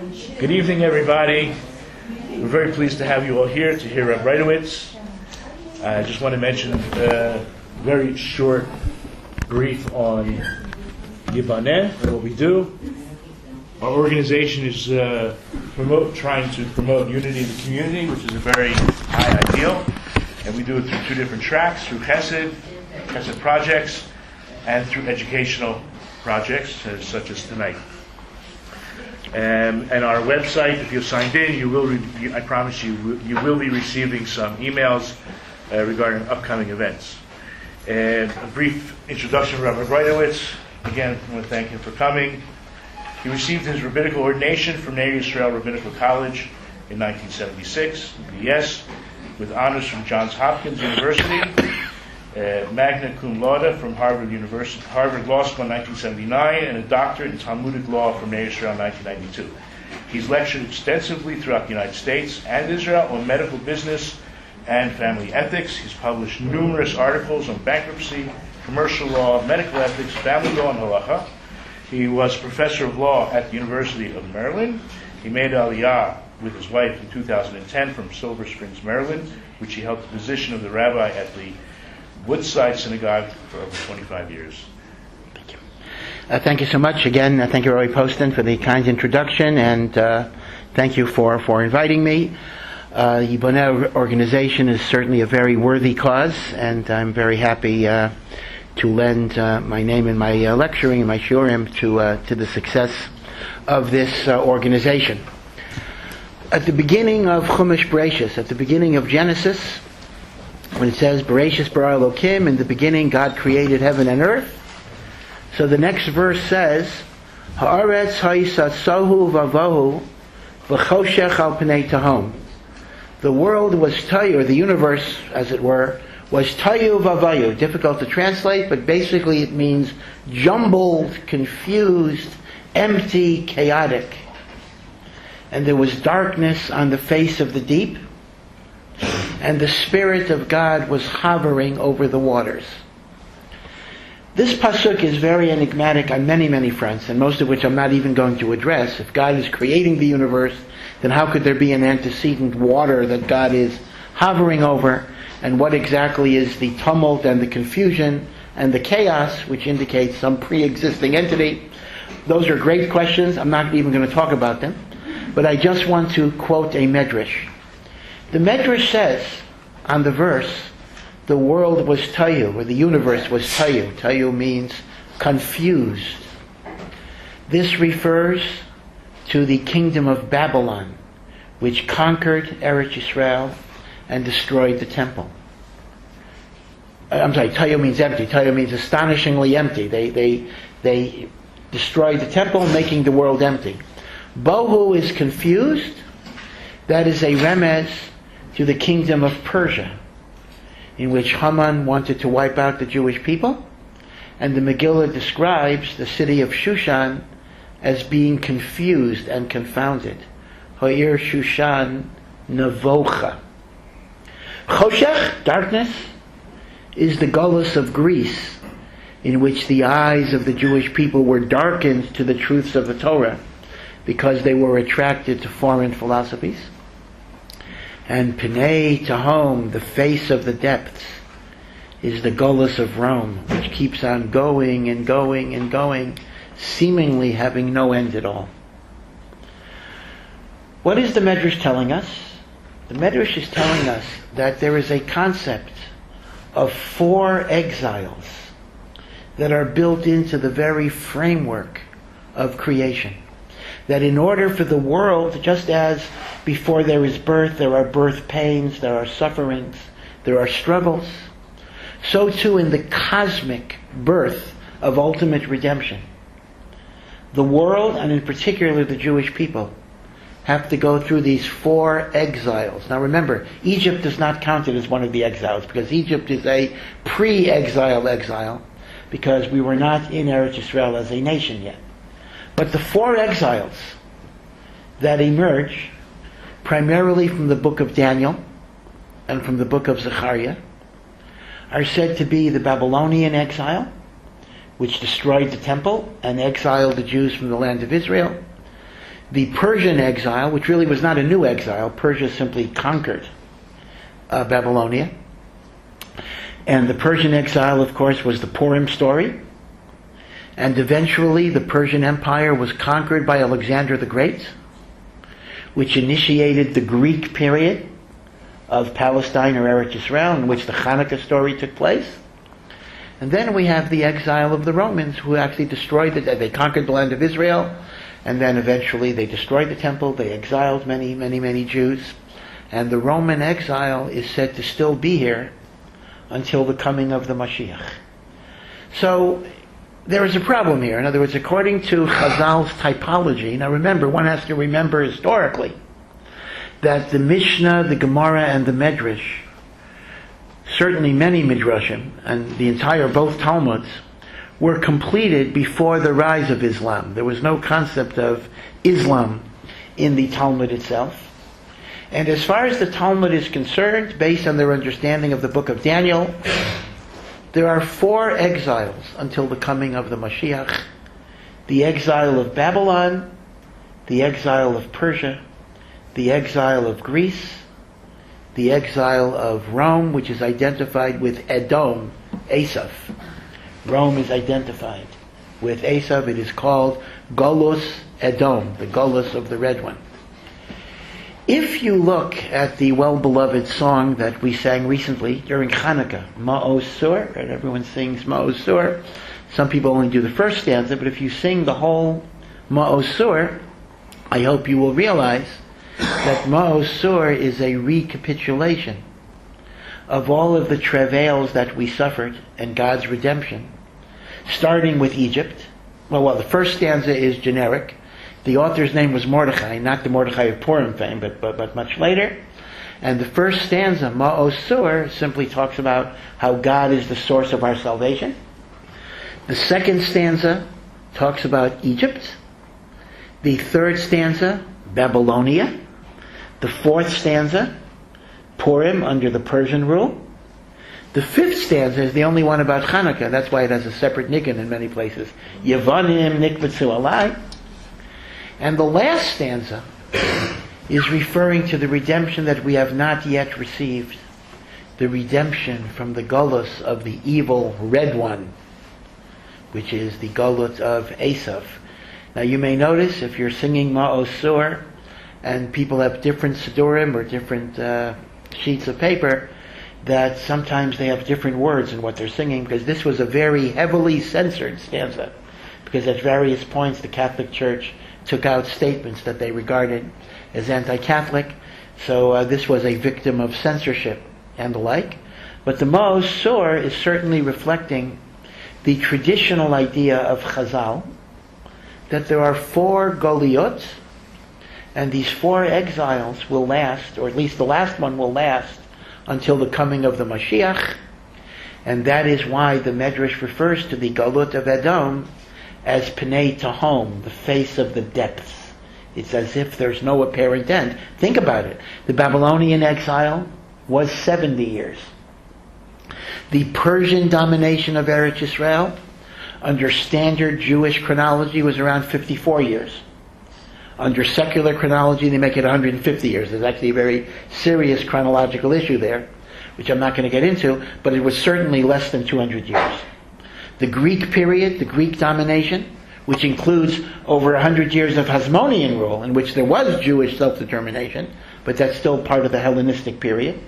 Good evening, everybody. We're very pleased to have you all here to hear Rabbi Breitowitz. I just want to mention a very short brief on Yibaneh, what we do. Our organization is trying to promote unity in the community, which is a very high ideal. And we do it through two different tracks, through Chesed projects, and through educational projects, such as tonight. And our website, if you've signed in, I promise you will be receiving some emails regarding upcoming events. And a brief introduction of Rabbi Breitowitz. Again, I want to thank him for coming. He received his rabbinical ordination from Ner Yisrael Rabbinical College in 1976, BS, with honors from Johns Hopkins University, magna cum laude from Harvard Law School in 1979, and a doctorate in Talmudic law from Ner Yisrael in 1992. He's lectured extensively throughout the United States and Israel on medical business and family ethics. He's published numerous articles on bankruptcy, commercial law, medical ethics, family law, and halacha. He was professor of law at the University of Maryland. He made Aliyah with his wife in 2010 from Silver Springs, Maryland, which he held the position of the rabbi at the Woodside Synagogue for over 25 years. Thank you. Thank you so much. Again, thank you, Roy Poston, for the kind introduction, and thank you for inviting me. The Yibaneh organization is certainly a very worthy cause, and I'm very happy to lend my name and my lecturing and my shurim to the success of this organization. At the beginning of Chumash Bereshis, at the beginning of Genesis, when it says Bereshis bara Elokim, in the beginning God created heaven and earth, so the next verse says Haaretz ha'isasahu vavohu v'choshech al pnei tahom. The world was tayu, or the universe, as it were, was tayu vavayu. Difficult to translate, but basically it means jumbled, confused, empty, chaotic. And there was darkness on the face of the deep, and the Spirit of God was hovering over the waters. This pasuk is very enigmatic on many, many fronts, and most of which I'm not even going to address. If God is creating the universe, then how could there be an antecedent water that God is hovering over? And what exactly is the tumult and the confusion and the chaos, which indicates some pre-existing entity? Those are great questions. I'm not even going to talk about them. But I just want to quote a medrash. The medrash says on the verse, the world was tayu, or the universe was tayu. Tayu means confused. This refers to the kingdom of Babylon, which conquered Eretz Yisrael and destroyed the temple. I'm sorry, tayu means empty. Tayu means astonishingly empty. They destroyed the temple, making the world empty. Bohu is confused. That is a remez to the kingdom of Persia, in which Haman wanted to wipe out the Jewish people, and the Megillah describes the city of Shushan as being confused and confounded. Ha'ir Shushan Nevocha. Choshech, darkness, is the Galus of Greece, in which the eyes of the Jewish people were darkened to the truths of the Torah because they were attracted to foreign philosophies. And Pnei Tahom, the face of the depths, is the Galus of Rome, which keeps on going and going and going, seemingly having no end at all. What is the Medrash telling us? The Medrash is telling us that there is a concept of 4 exiles that are built into the very framework of creation. That in order for the world, just as before there is birth, there are birth pains, there are sufferings, there are struggles, so too in the cosmic birth of ultimate redemption, the world, and in particular the Jewish people, have to go through these 4 exiles. Now remember, Egypt is not counted as one of the exiles, because Egypt is a pre-exile exile, because we were not in Eretz Yisrael as a nation yet. But the 4 exiles that emerge primarily from the book of Daniel and from the book of Zechariah are said to be the Babylonian exile, which destroyed the temple and exiled the Jews from the land of Israel, the Persian exile, which really was not a new exile. Persia simply conquered Babylonia. And the Persian exile, of course, was the Purim story. And eventually the Persian Empire was conquered by Alexander the Great, which initiated the Greek period of Palestine or Eretz Yisrael, in which the Hanukkah story took place. And then we have the exile of the Romans, who actually they conquered the land of Israel, and then eventually they destroyed the temple, they exiled many Jews, and the Roman exile is said to still be here until the coming of the Mashiach. So there is a problem here. In other words, according to Chazal's typology, now remember, one has to remember historically that the Mishnah, the Gemara, and the Medrash, certainly many Midrashim, and the entire both Talmuds, were completed before the rise of Islam. There was no concept of Islam in the Talmud itself. And as far as the Talmud is concerned, based on their understanding of the book of Daniel, there are 4 exiles until the coming of the Mashiach. The exile of Babylon, the exile of Persia, the exile of Greece, the exile of Rome, which is identified with Edom, Esav. Rome is identified with Esav. It is called Galus Edom, the Galus of the Red One. If you look at the well-beloved song that we sang recently during Hanukkah, Ma'oz Sur, and everyone sings Ma'oz Sur. Some people only do the first stanza, but if you sing the whole Ma'oz Sur, I hope you will realize that Ma'oz Sur is a recapitulation of all of the travails that we suffered and God's redemption, starting with Egypt. Well, the first stanza is generic. The author's name was Mordechai, not the Mordechai of Purim fame, but much later. And the first stanza, Ma'oz Sur, simply talks about how God is the source of our salvation. The second stanza talks about Egypt. The third stanza, Babylonia. The fourth stanza, Purim under the Persian rule. The fifth stanza is the only one about Hanukkah. That's why it has a separate nigun in many places. Yevanim nikvatzu alai. And the last stanza is referring to the redemption that we have not yet received. The redemption from the Galus of the evil Red One, which is the Galut of Esav. Now you may notice, if you're singing Ma'oz Sur, and people have different Sidurim or different sheets of paper, that sometimes they have different words in what they're singing, because this was a very heavily censored stanza. Because at various points the Catholic Church took out statements that they regarded as anti-Catholic, so this was a victim of censorship and the like. But the Ma'oz Sur is certainly reflecting the traditional idea of Chazal, that there are 4 Goliot, and these 4 exiles will last, or at least the last one will last, until the coming of the Mashiach, and that is why the Medrash refers to the Galut of Edom as Pnei Tahom, the face of the depths. It's as if there's no apparent end. Think about it. The Babylonian exile was 70 years. The Persian domination of Eretz Yisrael, under standard Jewish chronology, was around 54 years. Under secular chronology, they make it 150 years. There's actually a very serious chronological issue there, which I'm not going to get into, but it was certainly less than 200 years. The Greek period, the Greek domination, which includes over 100 years of Hasmonean rule, in which there was Jewish self-determination, but that's still part of the Hellenistic period,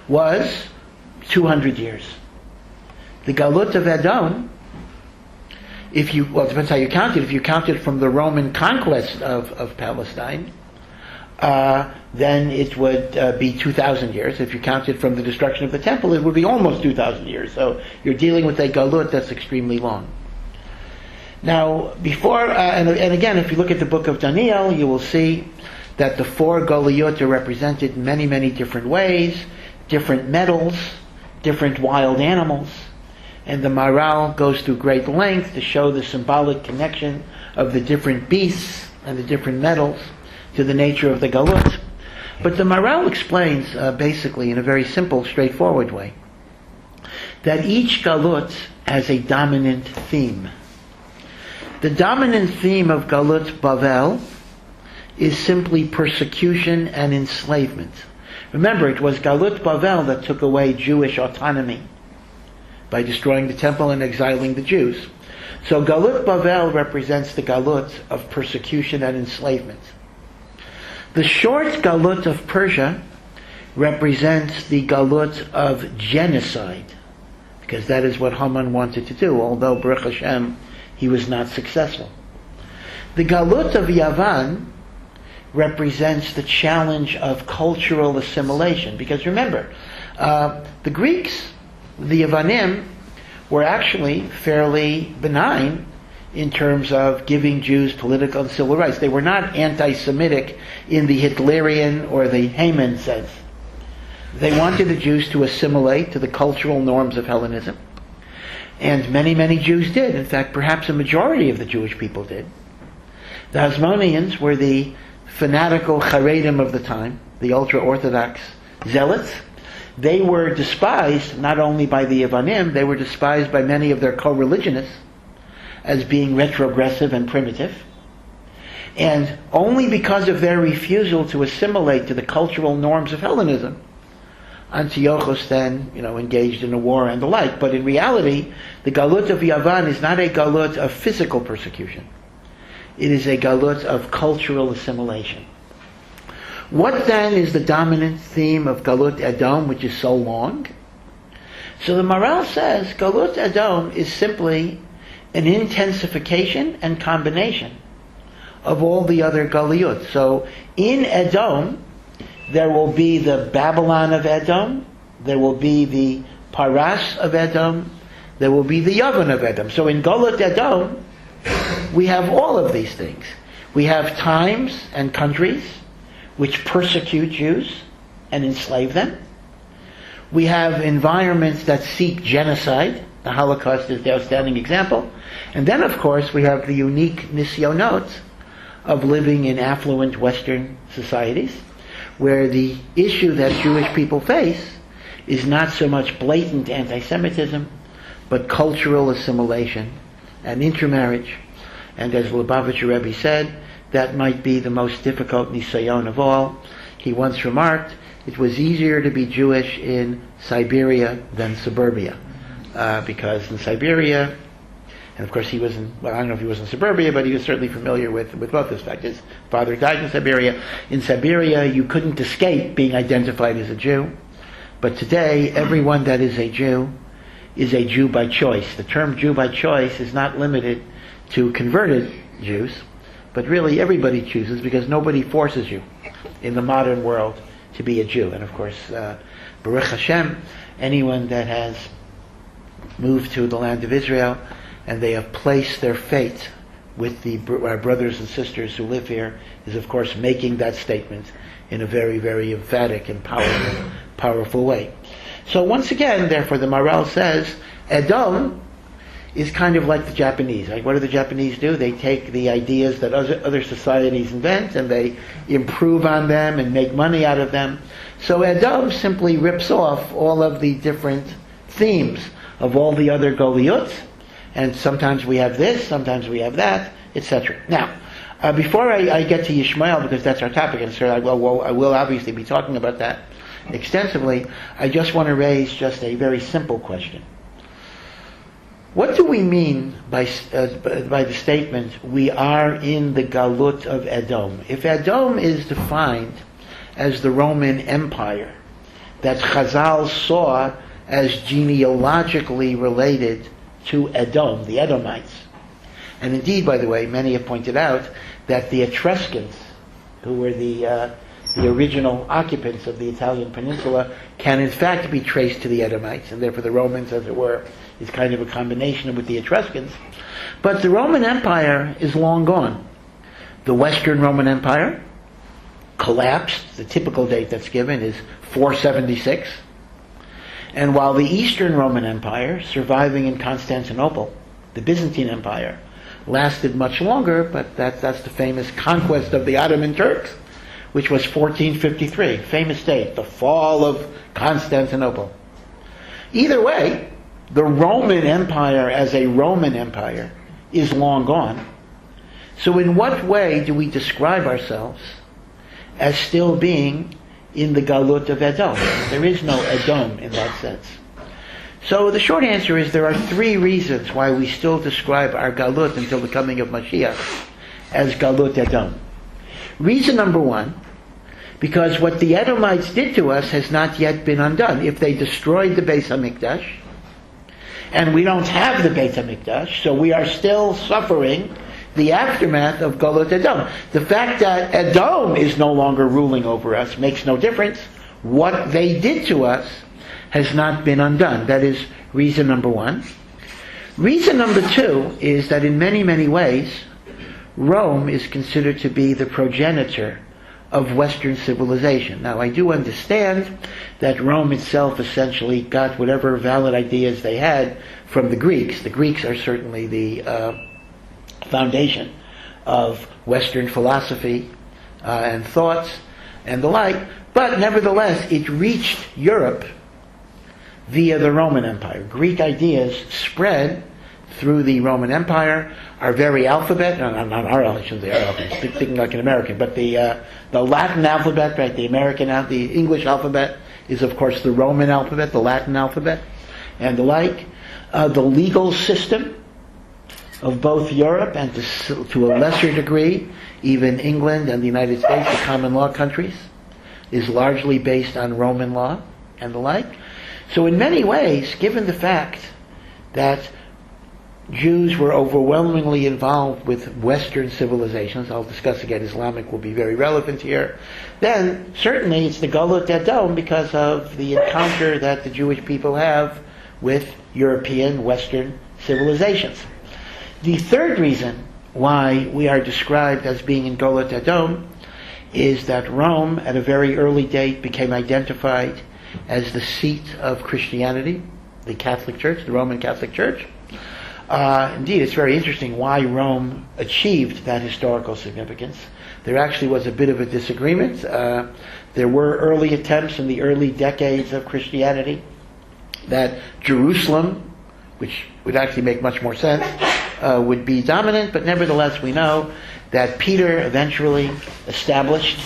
was 200 years. The Galut of Edom, it depends how you count it. If you count it from the Roman conquest of Palestine, then it would be 2,000 years. If you count it from the destruction of the temple, it would be almost 2,000 years. So you're dealing with a galut that's extremely long. Now, and again, if you look at the book of Daniel, you will see that the 4 galuyot are represented in many different ways, different metals, different wild animals. And the Maharal goes through great length to show the symbolic connection of the different beasts and the different metals to the nature of the galut. But the Maharal explains, basically in a very simple, straightforward way, that each galut has a dominant theme. The dominant theme of Galut Bavel is simply persecution and enslavement. Remember, it was Galut Bavel that took away Jewish autonomy by destroying the temple and exiling the Jews. So Galut Bavel represents the Galut of persecution and enslavement. The short Galut of Persia represents the Galut of genocide, because that is what Haman wanted to do, although Baruch Hashem, he was not successful. The Galut of Yavan represents the challenge of cultural assimilation, because remember, the Greeks, the Yavanim, were actually fairly benign in terms of giving Jews political and civil rights. They were not anti-Semitic in the Hitlerian or the Haman sense. They wanted the Jews to assimilate to the cultural norms of Hellenism. And many, many Jews did. In fact, perhaps a majority of the Jewish people did. The Hasmoneans were the fanatical Haredim of the time, the ultra-Orthodox zealots. They were despised not only by the Yavanim, they were despised by many of their co-religionists as being retrogressive and primitive. And only because of their refusal to assimilate to the cultural norms of Hellenism, Antiochus then, engaged in a war and the like. But in reality, the Galut of Yavan is not a Galut of physical persecution. It is a Galut of cultural assimilation. What then is the dominant theme of Galut Edom, which is so long? So the Maral says Galut Edom is simply an intensification and combination of all the other Galiut. So in Edom, there will be the Babylon of Edom, there will be the Paras of Edom, there will be the Yavan of Edom. So in Galut Edom, we have all of these things. We have times and countries which persecute Jews and enslave them. We have environments that seek genocide. The Holocaust is the outstanding example. And then, of course, we have the unique nisyonot of living in affluent Western societies, where the issue that Jewish people face is not so much blatant anti-Semitism, but cultural assimilation and intermarriage. And as Lubavitcher Rebbe said, that might be the most difficult nisayon of all. He once remarked, it was easier to be Jewish in Siberia than suburbia. Because in Siberia, and of course he was I don't know if he was in suburbia, but he was certainly familiar with both this fact. His father died in Siberia. In Siberia, you couldn't escape being identified as a Jew. But today, everyone that is a Jew by choice. The term Jew by choice is not limited to converted Jews, but really everybody chooses, because nobody forces you in the modern world to be a Jew. And of course, Baruch Hashem, anyone that has moved to the land of Israel and they have placed their fate with our brothers and sisters who live here is of course making that statement in a very, very emphatic and powerful way. So once again, therefore, the Maral says, Edom is kind of like the Japanese. Like, what do the Japanese do? They take the ideas that other societies invent and they improve on them and make money out of them. So Edom simply rips off all of the different themes of all the other Goliot, and sometimes we have this, sometimes we have that, etc. Now, before I get to Yishmael, because that's our topic, and so I will obviously be talking about that extensively, I just want to raise just a very simple question. What do we mean by the statement, we are in the Galut of Edom? If Edom is defined as the Roman Empire that Chazal saw as genealogically related to Edom, the Edomites, and indeed, by the way, many have pointed out that the Etruscans, who were the original occupants of the Italian peninsula, can in fact be traced to the Edomites, and therefore the Romans, as it were, is kind of a combination with the Etruscans. But the Roman Empire is long gone. The Western Roman Empire collapsed. The typical date that's given is 476. And while the Eastern Roman Empire, surviving in Constantinople, the Byzantine Empire, lasted much longer, but that's the famous conquest of the Ottoman Turks, which was 1453, famous date, the fall of Constantinople. Either way, the Roman Empire as a Roman Empire is long gone. So in what way do we describe ourselves as still being in the Galut of Edom? There is no Edom in that sense. So the short answer is there are three reasons why we still describe our Galut until the coming of Mashiach as Galut Edom. Reason number one, because what the Edomites did to us has not yet been undone. If they destroyed the Beis HaMikdash, and we don't have the Beit HaMikdash, so we are still suffering the aftermath of Galut Edom. The fact that Edom is no longer ruling over us makes no difference. What they did to us has not been undone. That is reason number one. Reason number two is that in many, many ways, Rome is considered to be the progenitor of Western civilization. Now, I do understand that Rome itself essentially got whatever valid ideas they had from the Greeks. The Greeks are certainly the foundation of Western philosophy and thoughts and the like, but nevertheless, it reached Europe via the Roman Empire. Greek ideas spread through the Roman Empire. Our very alphabet, not our alphabet, I shouldn't say our alphabet, thinking like an American, but the Latin alphabet, right, the English alphabet is of course the Roman alphabet, the Latin alphabet, and the like. The legal system of both Europe and to a lesser degree, even England and the United States, the common law countries, is largely based on Roman law and the like. So in many ways, given the fact that Jews were overwhelmingly involved with Western civilizations, I'll discuss again, Islamic will be very relevant here, then certainly it's the Galut Edom because of the encounter that the Jewish people have with European Western civilizations. The third reason why we are described as being in Galut Edom is that Rome, at a very early date, became identified as the seat of Christianity, the Catholic Church, the Roman Catholic Church. Indeed, it's very interesting why Rome achieved that historical significance. There actually was a bit of a disagreement. There were early attempts in the early decades of Christianity that Jerusalem, which would actually make much more sense, would be dominant, but nevertheless we know that Peter eventually established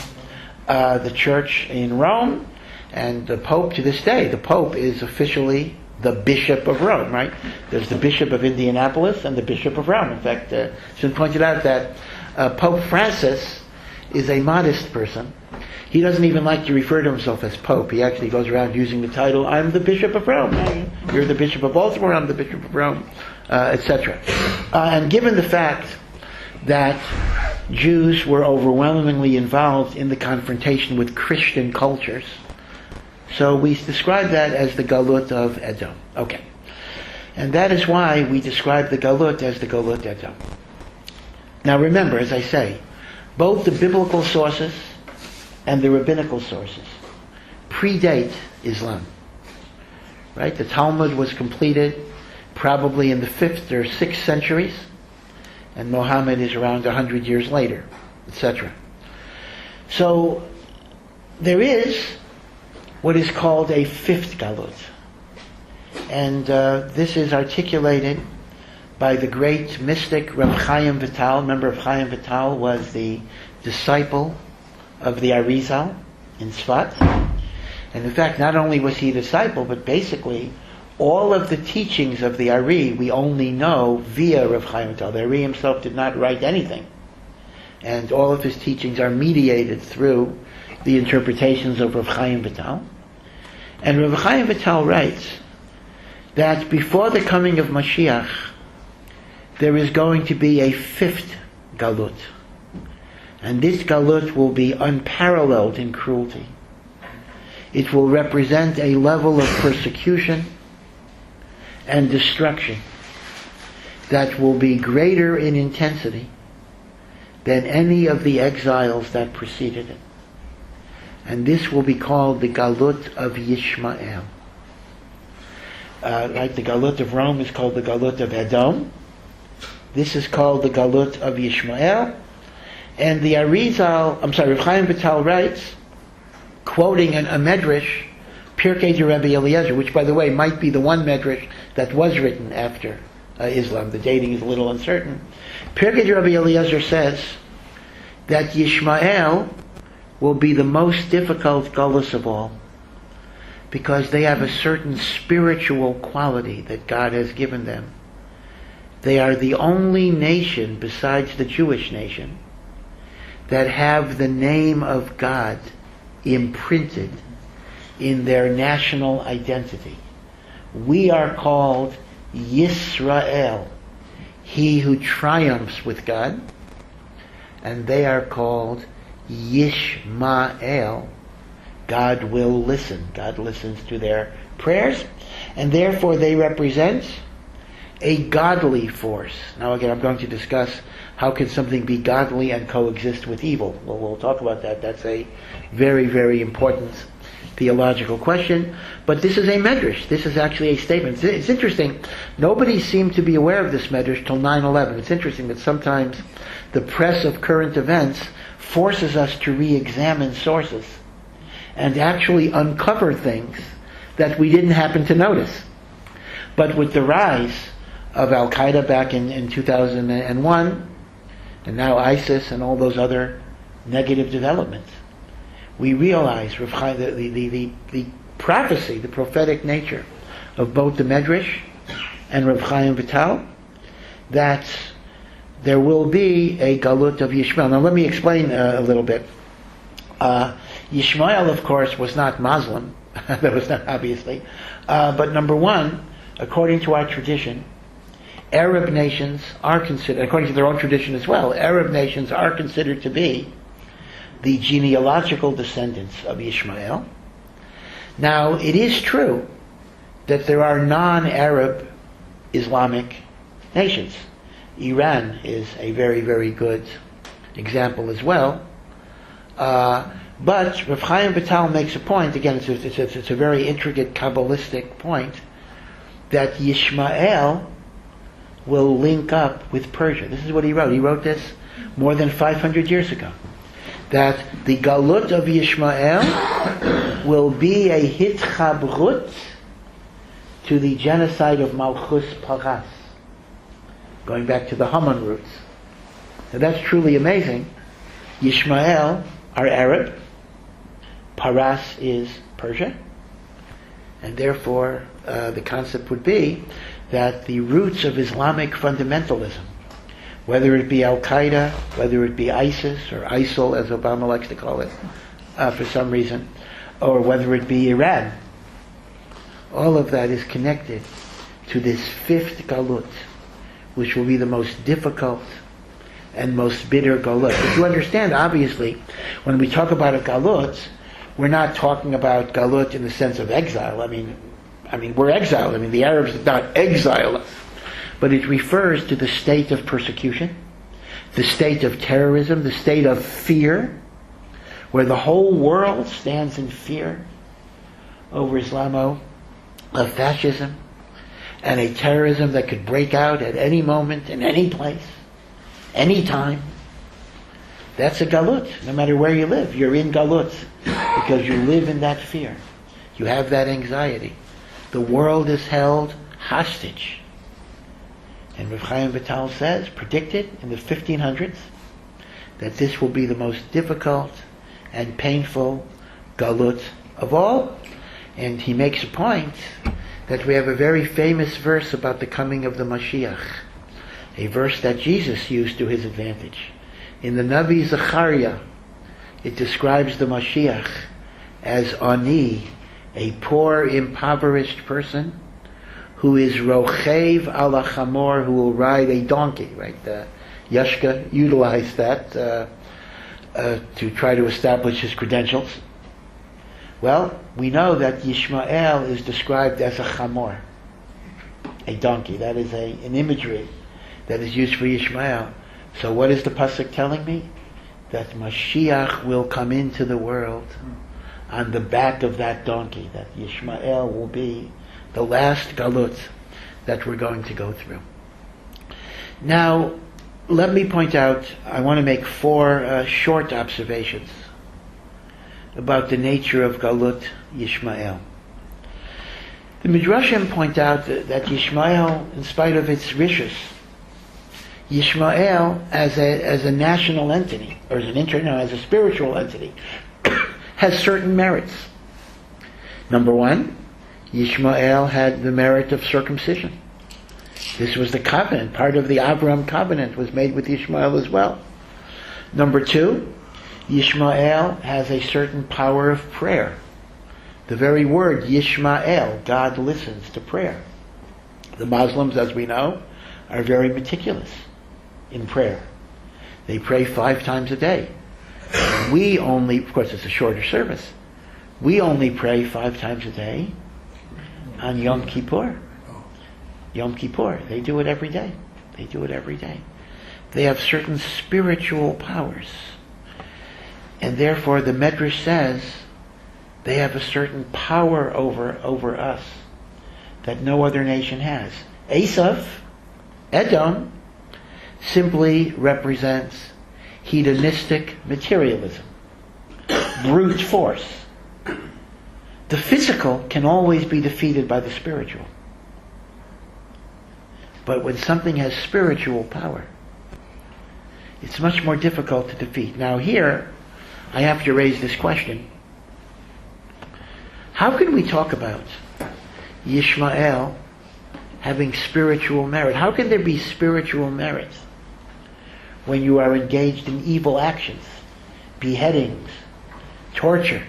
the church in Rome, and the Pope to this day, the Pope is officially the Bishop of Rome, right? There's the Bishop of Indianapolis and the Bishop of Rome. In fact, it's been pointed out that Pope Francis is a modest person. He doesn't even like to refer to himself as Pope. He actually goes around using the title, I'm the Bishop of Rome. You're the Bishop of Baltimore, I'm the Bishop of Rome, etc. And given the fact that Jews were overwhelmingly involved in the confrontation with Christian cultures, so we describe that as the Galut of Edom. Okay. And that is why we describe the Galut as the Galut Edom. Now remember, as I say, both the biblical sources and the rabbinical sources predate Islam. Right? The Talmud was completed probably in the 5th or 6th centuries, and Muhammad is around 100 years later, etc. So there is what is called a fifth Galut. And this is articulated by the great mystic Rav Chaim Vital. Remember, Rav Chaim Vital was the disciple of the Arizal in Tzfat. And in fact, not only was he a disciple, but basically all of the teachings of the Ari we only know via Rav Chaim Vital. The Ari himself did not write anything. And all of his teachings are mediated through the interpretations of Rav Chaim Vital. And Rav Chaim Vital writes that before the coming of Mashiach, there is going to be a fifth Galut. And this Galut will be unparalleled in cruelty. It will represent a level of persecution and destruction that will be greater in intensity than any of the exiles that preceded it. And this will be called the Galut of Yishmael. Like the Galut of Rome is called the Galut of Edom. This is called the Galut of Yishmael. And the Arizal, Rav Chaim Vital writes, quoting a medrash, Pirkei de Rabbi Eliezer, which by the way might be the one medrash that was written after Islam. The dating is a little uncertain. Pirkei Rabbi Eliezer says that Yishmael will be the most difficult galus of all, because they have a certain spiritual quality that God has given them. They are the only nation besides the Jewish nation that have the name of God imprinted in their national identity. We are called Yisrael, he who triumphs with God, and they are called Yishmael, God will listen. God listens to their prayers, and therefore they represent a godly force. Now again, I'm going to discuss how can something be godly and coexist with evil. Well, we'll talk about that. That's a very, very important theological question. But this is a medrash. This is actually a statement. It's interesting. Nobody seemed to be aware of this medrash till 9/11. It's interesting that sometimes the press of current events forces us to re-examine sources and actually uncover things that we didn't happen to notice. But with the rise of Al-Qaeda back in 2001, and now ISIS and all those other negative developments, we realize the prophecy, the prophetic nature of both the Medrash and Rav Chaim Vital, that there will be a Galut of Yishmael. Now let me explain a little bit. Yishmael, of course, was not Muslim. That was not obviously. But number one, according to our tradition, Arab nations are considered, according to their own tradition as well, Arab nations are considered to be the genealogical descendants of Ishmael. Now, it is true that there are non-Arab Islamic nations. Iran is a very, very good example as well. But Rav Chaim Vital makes a point, again, it's a very intricate Kabbalistic point, that Yishmael will link up with Persia. This is what he wrote. He wrote this more than 500 years ago. That the Galut of Yishmael will be a hitchabrut to the genocide of Malchus Paras, going back to the Haman roots. Now that's truly amazing. Yishmael are Arab, Paras is Persia, and therefore the concept would be that the roots of Islamic fundamentalism, whether it be Al-Qaeda, whether it be ISIS, or ISIL as Obama likes to call it for some reason, or whether it be Iran, all of that is connected to this fifth Galut, which will be the most difficult and most bitter Galut. But you understand, obviously, when we talk about a Galut, we're not talking about Galut in the sense of exile. I mean, we're exiled. I mean, the Arabs did not exile us. But it refers to the state of persecution, the state of terrorism, the state of fear, where the whole world stands in fear over Islamo-fascism and a terrorism that could break out at any moment, in any place, any time. That's a Galut. No matter where you live, you're in Galut because you live in that fear. You have that anxiety. The world is held hostage. And Rav Chaim Vital says, predicted in the 1500s, that this will be the most difficult and painful Galut of all. And he makes a point that we have a very famous verse about the coming of the Mashiach, a verse that Jesus used to his advantage. In the Navi Zechariah, it describes the Mashiach as Ani, a poor, impoverished person who is rochev ala chamor, who will ride a donkey, right? Yashka utilized that to try to establish his credentials. Well, we know that Yishmael is described as a chamor, a donkey. That is an imagery that is used for Yishmael. So what is the pasuk telling me? That Mashiach will come into the world on the back of that donkey, that Yishmael will be the last Galut that we're going to go through. Now, let me point out, I want to make 4 short observations about the nature of Galut Yishmael. The Midrashim point out that Yishmael, in spite of its riches, Yishmael as a national entity, or as a spiritual entity, has certain merits. Number one, Yishmael had the merit of circumcision. This was the covenant. Part of the Abraham covenant was made with Ishmael as well. Number two, Yishmael has a certain power of prayer. The very word Yishmael, God listens to prayer. The Muslims, as we know, are very meticulous in prayer. They pray 5 times a day. We only, of course it's a shorter service, we only pray 5 times a day on Yom Kippur. Yom Kippur. They do it every day. They do it every day. They have certain spiritual powers. And therefore the Medrash says they have a certain power over us that no other nation has. Esav, Edom, simply represents hedonistic materialism, brute force. The physical can always be defeated by the spiritual. But when something has spiritual power, it's much more difficult to defeat. Now here, I have to raise this question. How can we talk about Yishmael having spiritual merit? How can there be spiritual merit when you are engaged in evil actions, beheadings, torture?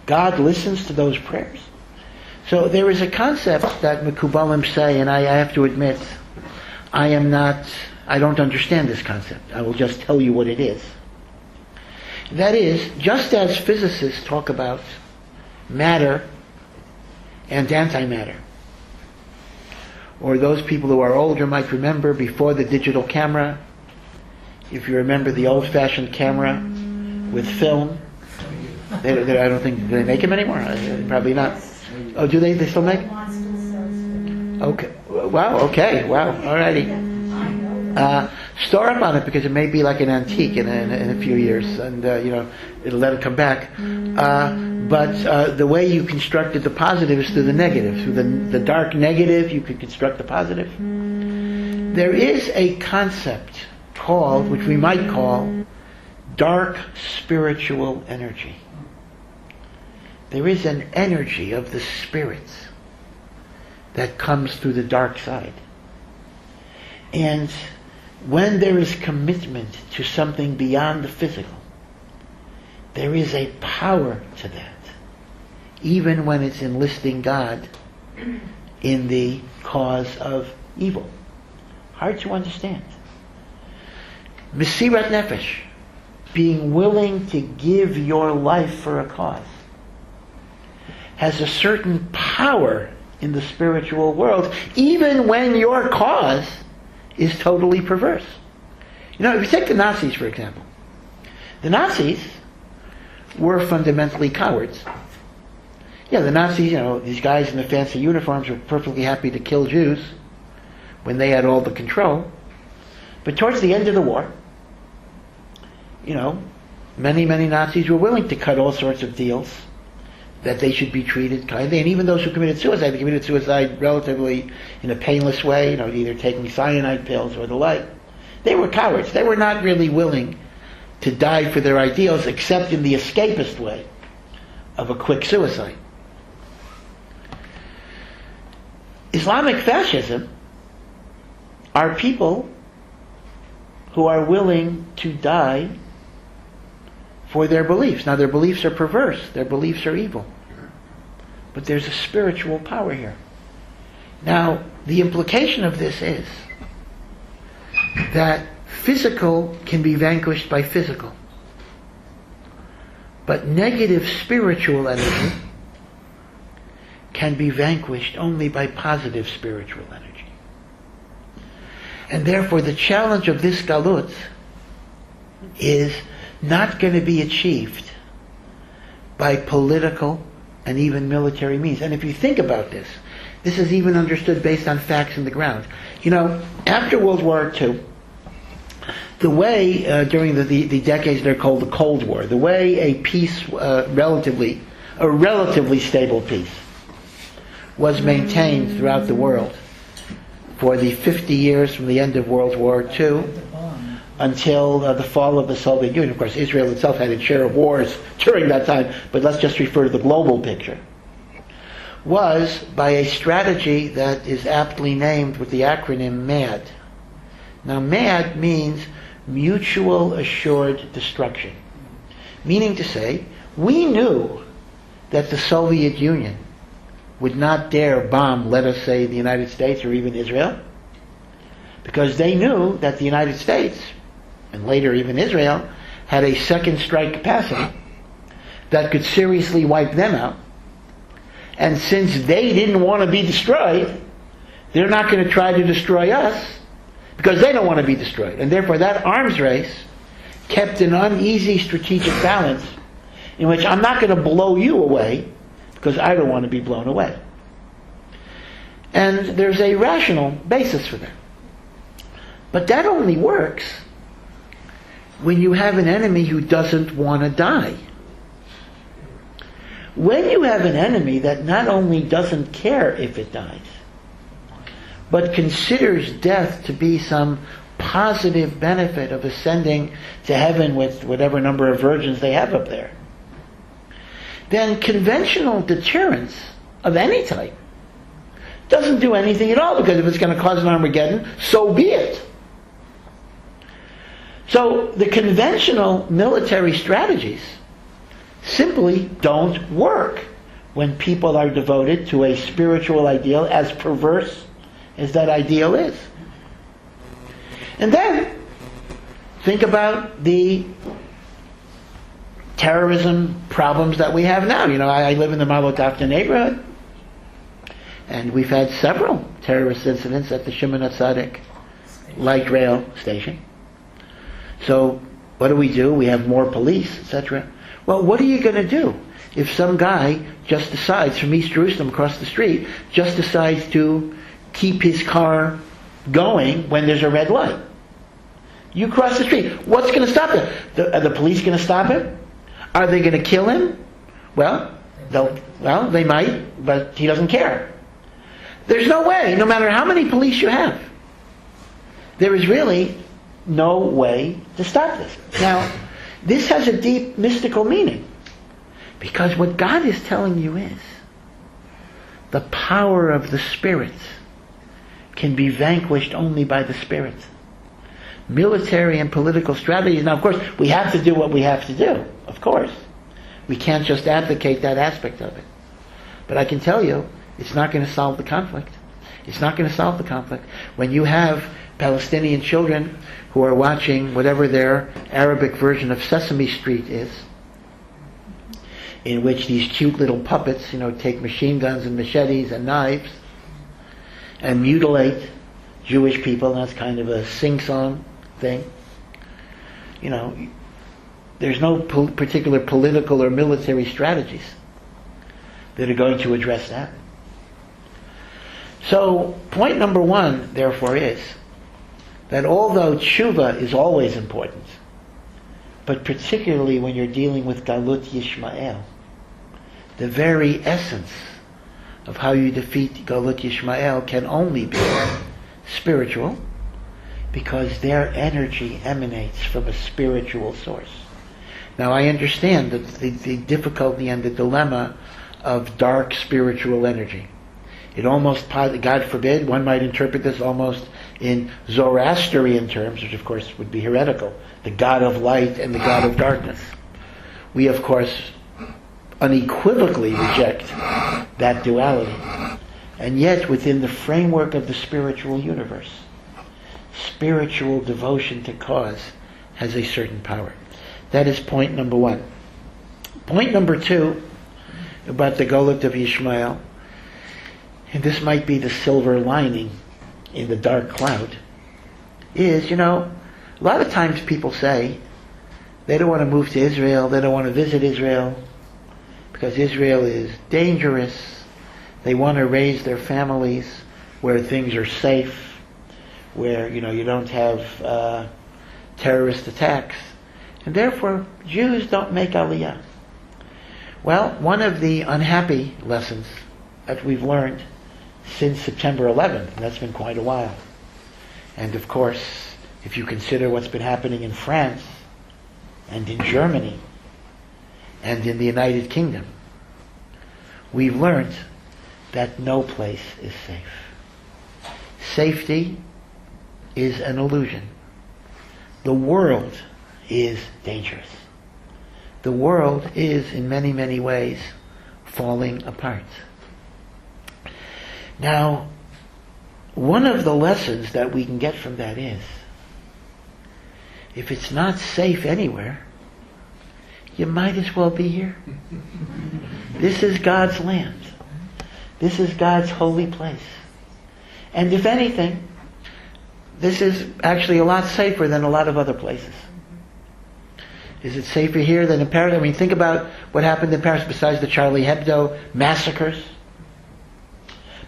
God listens to those prayers. So there is a concept that Mekubalim say, and I have to admit, I don't understand this concept. I will just tell you what it is. That is, just as physicists talk about matter and antimatter, or those people who are older might remember before the digital camera, if you remember the old-fashioned camera with film, I don't think, do they make them anymore? Probably not. Oh, do they? They still make? Okay. Wow. Okay. Wow. Alrighty. Store up on it because it may be like an antique in a few years, and it'll let it come back. But the way you constructed the positive is through the negative. Through the dark negative, you could construct the positive. There is a concept called, which we might call, dark spiritual energy. There is an energy of the spirits that comes through the dark side. And when there is commitment to something beyond the physical, there is a power to that, even when it's enlisting God in the cause of evil. Hard to understand. Mesirat nefesh, being willing to give your life for a cause, has a certain power in the spiritual world, even when your cause is totally perverse. If you take the Nazis, for example. The Nazis were fundamentally cowards. Yeah, the Nazis, these guys in the fancy uniforms were perfectly happy to kill Jews when they had all the control. But towards the end of the war, many Nazis were willing to cut all sorts of deals that they should be treated kindly. And even those who committed suicide, they committed suicide relatively in a painless way, either taking cyanide pills or the like. They were cowards. They were not really willing to die for their ideals except in the escapist way of a quick suicide. Islamic fascism are people who are willing to die for their beliefs. Now, their beliefs are perverse. Their beliefs are evil. But there's a spiritual power here. Now, the implication of this is that physical can be vanquished by physical. But negative spiritual energy can be vanquished only by positive spiritual energy. And therefore, the challenge of this Galut is not going to be achieved by political and even military means. And if you think about this, this is even understood based on facts on the ground. After World War II, the way, during the decades they're called the Cold War, the way a peace, a relatively stable peace, was maintained throughout the world for the 50 years from the end of World War II until the fall of the Soviet Union. Of course, Israel itself had its share of wars during that time, but let's just refer to the global picture. Was by a strategy that is aptly named with the acronym MAD. Now, MAD means Mutual Assured Destruction. Meaning to say, we knew that the Soviet Union would not dare bomb, let us say, the United States or even Israel, because they knew that the United States, and later even Israel, had a second strike capacity that could seriously wipe them out. And since they didn't want to be destroyed, they're not going to try to destroy us because they don't want to be destroyed. And therefore that arms race kept an uneasy strategic balance in which I'm not going to blow you away because I don't want to be blown away. And there's a rational basis for that. But that only works when you have an enemy who doesn't want to die. When you have an enemy that not only doesn't care if it dies, but considers death to be some positive benefit of ascending to heaven with whatever number of virgins they have up there, then conventional deterrence of any type doesn't do anything at all, because if it's going to cause an Armageddon, so be it. So the conventional military strategies simply don't work when people are devoted to a spiritual ideal, as perverse as that ideal is. And then think about the terrorism problems that we have now. I live in the Malotavta neighborhood, and we've had several terrorist incidents at the Shimon HaTzadik light rail station. So what do? We have more police, etc. Well, what are you going to do if some guy just decides, from East Jerusalem across the street, just decides to keep his car going when there's a red light? You cross the street. What's going to stop him? Are the police going to stop him? Are they going to kill him? Well, they might, but he doesn't care. There's no way, no matter how many police you have, there is really no way to stop this. Now, this has a deep mystical meaning, because what God is telling you is the power of the Spirit can be vanquished only by the Spirit. Military and political strategies, now of course we have to do what we have to do, of course. We can't just advocate that aspect of it. But I can tell you, it's not going to solve the conflict. It's not going to solve the conflict. When you have Palestinian children who are watching whatever their Arabic version of Sesame Street is, in which these cute little puppets, take machine guns and machetes and knives and mutilate Jewish people, and that's kind of a sing-song thing. There's no particular political or military strategies that are going to address that. So, point number one, therefore, is that although tshuva is always important, but particularly when you're dealing with Galut Yishmael, the very essence of how you defeat Galut Yishmael can only be spiritual, because their energy emanates from a spiritual source. Now, I understand that the difficulty and the dilemma of dark spiritual energy. It almost, God forbid, one might interpret this almost in Zoroastrian terms, which of course would be heretical. The God of light and the God of darkness. We, of course, unequivocally reject that duality. And yet, within the framework of the spiritual universe, spiritual devotion to cause has a certain power. That is point number one. Point number two, about the Galut of Yishmael, and this might be the silver lining in the dark cloud, is, a lot of times people say they don't want to move to Israel, they don't want to visit Israel, because Israel is dangerous. They want to raise their families where things are safe, where, you don't have terrorist attacks, and therefore Jews don't make Aliyah. Well, one of the unhappy lessons that we've learned since September 11th, and that's been quite a while. And of course, if you consider what's been happening in France, and in Germany, and in the United Kingdom, we've learned that no place is safe. Safety is an illusion. The world is dangerous. The world is, in many, many ways, falling apart. Now, one of the lessons that we can get from that is, if it's not safe anywhere, you might as well be here. This is God's land. This is God's holy place. And if anything, this is actually a lot safer than a lot of other places. Is it safer here than in Paris? I mean, think about what happened in Paris besides the Charlie Hebdo massacres.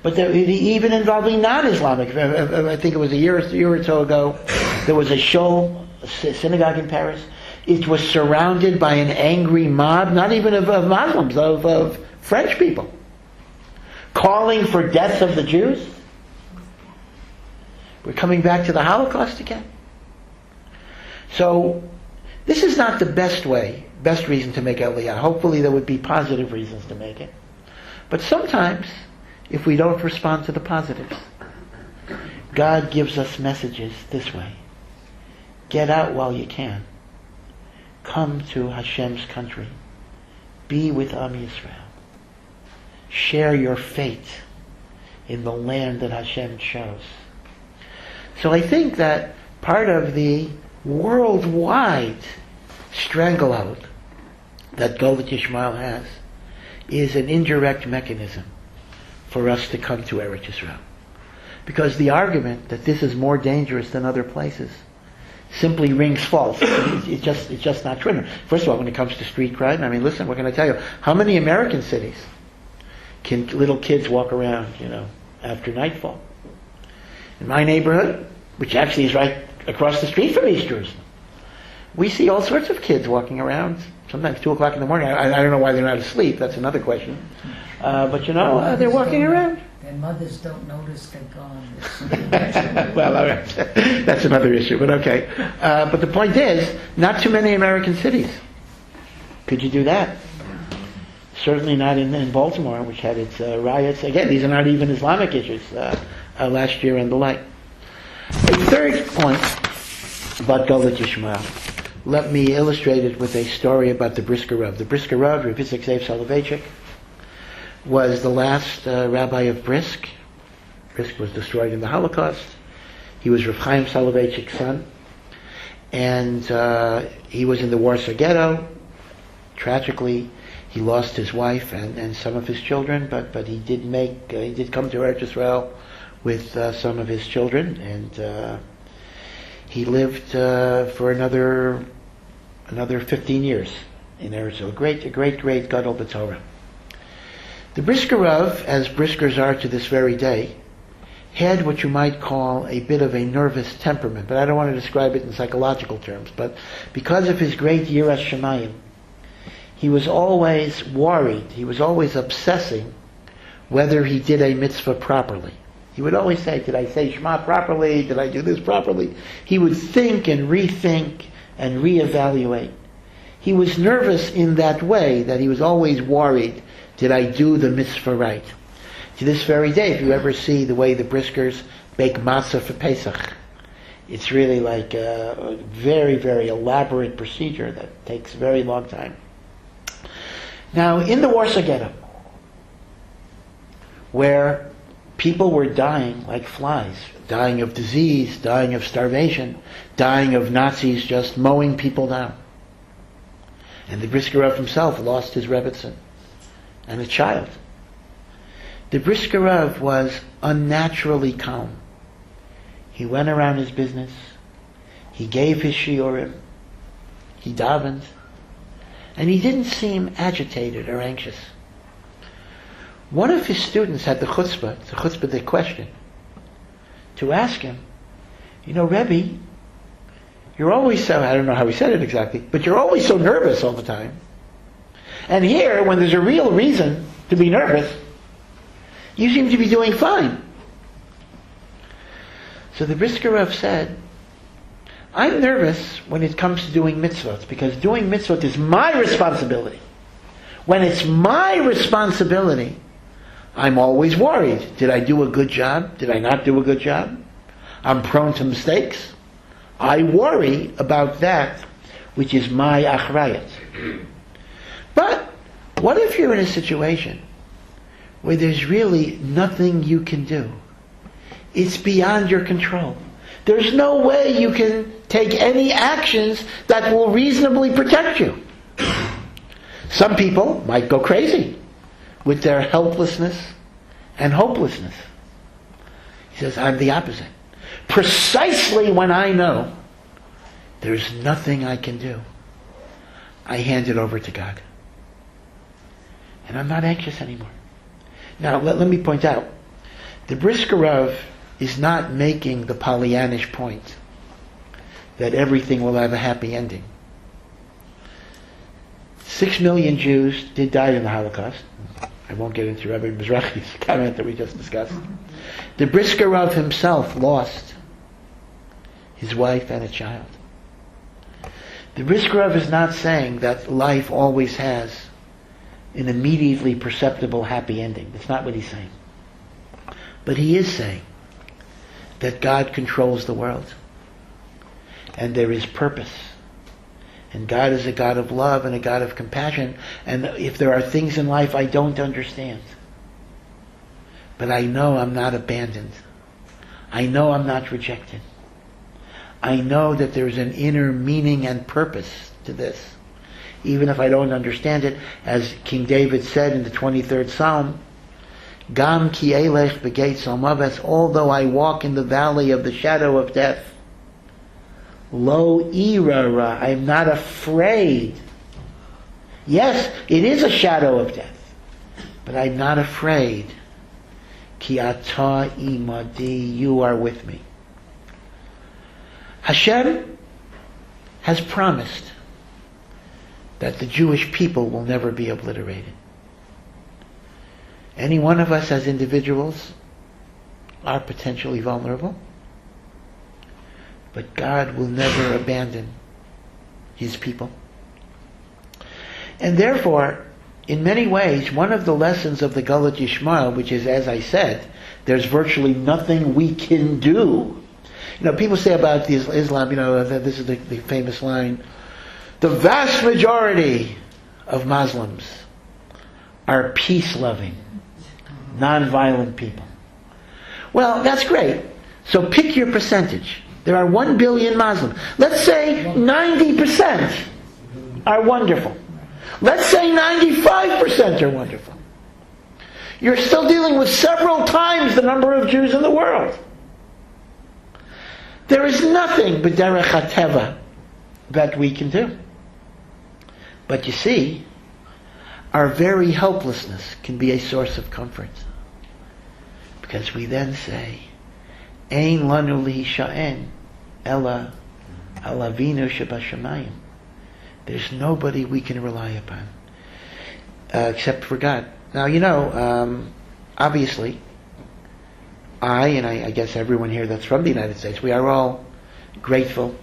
But even involving non-Islamic, I think it was a year or so ago, there was a Shul, a synagogue in Paris. It was surrounded by an angry mob, not even of Muslims, of French people, calling for death of the Jews. We're coming back to the Holocaust again. So, this is not the best reason to make Aliyah. Hopefully there would be positive reasons to make it. But sometimes, if we don't respond to the positives, God gives us messages this way. Get out while you can. Come to Hashem's country. Be with Am Yisrael. Share your fate in the land that Hashem chose. So I think that part of the worldwide stranglehold that Galut Yishmael has is an indirect mechanism for us to come to Eretz Yisrael. Because the argument that this is more dangerous than other places simply rings false. It's just not true. First of all, when it comes to street crime, I mean, listen, what can I tell you? How many American cities can little kids walk around, after nightfall? In my neighborhood, which actually is right across the street from East Jerusalem, we see all sorts of kids walking around, sometimes 2 o'clock in the morning. I don't know why they're not asleep, that's another question. But they're walking around. And mothers don't notice they're gone. Well, all right. That's another issue, but okay. But the point is, not too many American cities. Could you do that? Certainly not in Baltimore, which had its riots. Again, these are not even Islamic issues last year and the like. A third point about Galut Yishmael. Let me illustrate it with a story about the Brisker Rav. The Brisker Rav, Rabbi Yitzchak Breitowitz, was the last rabbi of Brisk. Brisk was destroyed in the Holocaust. He was Rav Chaim Soloveitchik's son. And he was in the Warsaw Ghetto. Tragically, he lost his wife and some of his children, but he did come to Eretz Yisrael with some of his children, and he lived for another 15 years in Eretz Yisrael. A great Gadol b'Torah. The Brisker Rav, as Briskers are to this very day, had what you might call a bit of a nervous temperament, but I don't want to describe it in psychological terms. But because of his great Yiras Shamayim, he was always worried, he was always obsessing whether he did a mitzvah properly. He would always say, did I say Shema properly? Did I do this properly? He would think and rethink and reevaluate. He was nervous in that way, that he was always worried, did I do the mitzvah right? To this very day, if you ever see the way the Briskers bake matzah for Pesach, it's really like a very, very elaborate procedure that takes a very long time. Now, in the Warsaw Ghetto, where people were dying like flies, dying of disease, dying of starvation, dying of Nazis just mowing people down, and the Brisker Rav himself lost his Rebbetzin and a child. The Brisker Rav was unnaturally calm. He went around his business. He gave his shiurim. He davened. And he didn't seem agitated or anxious. One of his students had the chutzpah, the question, to ask him, Rebbe, you're always so, I don't know how he said it exactly, but you're always so nervous all the time. And here, when there's a real reason to be nervous, You seem to be doing fine. So the Brisker Rav said, I'm nervous when it comes to doing mitzvot, because doing mitzvot is my responsibility. When it's my responsibility, I'm always worried. Did I do a good job? Did I not do a good job? I'm prone to mistakes. I worry about that which is my achrayat. But what if you're in a situation where there's really nothing you can do? It's beyond your control. There's no way you can take any actions that will reasonably protect you. Some people might go crazy with their helplessness and hopelessness. He says, I'm the opposite. Precisely when I know there's nothing I can do, I hand it over to God. And I'm not anxious anymore. Now, let me point out, the Brisker Rav is not making the Pollyannish point that everything will have a happy ending. 6 million Jews did die in the Holocaust. I won't get into Rabbi Mizrahi's comment that we just discussed. The Brisker Rav himself lost his wife and a child. The Brisker Rav is not saying that life always has an immediately perceptible happy ending. That's not what he's saying. But he is saying that God controls the world. And there is purpose. And God is a God of love and a God of compassion. And if there are things in life I don't understand, but I know I'm not abandoned. I know I'm not rejected. I know that there's an inner meaning and purpose to this. Even if I don't understand it, as King David said in the 23rd Psalm, Gam ki elech b'geit salmaves, although I walk in the valley of the shadow of death, lo irara, I'm not afraid. Yes, it is a shadow of death, but I'm not afraid. Ki ata imadi, you are with me. Hashem has promised that the Jewish people will never be obliterated. Any one of us as individuals are potentially vulnerable, but God will never abandon His people. And therefore, in many ways, one of the lessons of the Galut Yishmael, which is, as I said, there's virtually nothing we can do. People say about Islam, this is the famous line, the vast majority of Muslims are peace-loving, non-violent people. Well, that's great. So pick your percentage. There are 1 billion Muslims. Let's say 90% are wonderful. Let's say 95% are wonderful. You're still dealing with several times the number of Jews in the world. There is nothing b'derech hateva that we can do. But you see, our very helplessness can be a source of comfort. Because we then say, Ein lanu li'sha'en ela alavinu shebashamayim. There's nobody we can rely upon except for God. Now, obviously, I guess everyone here that's from the United States, we are all grateful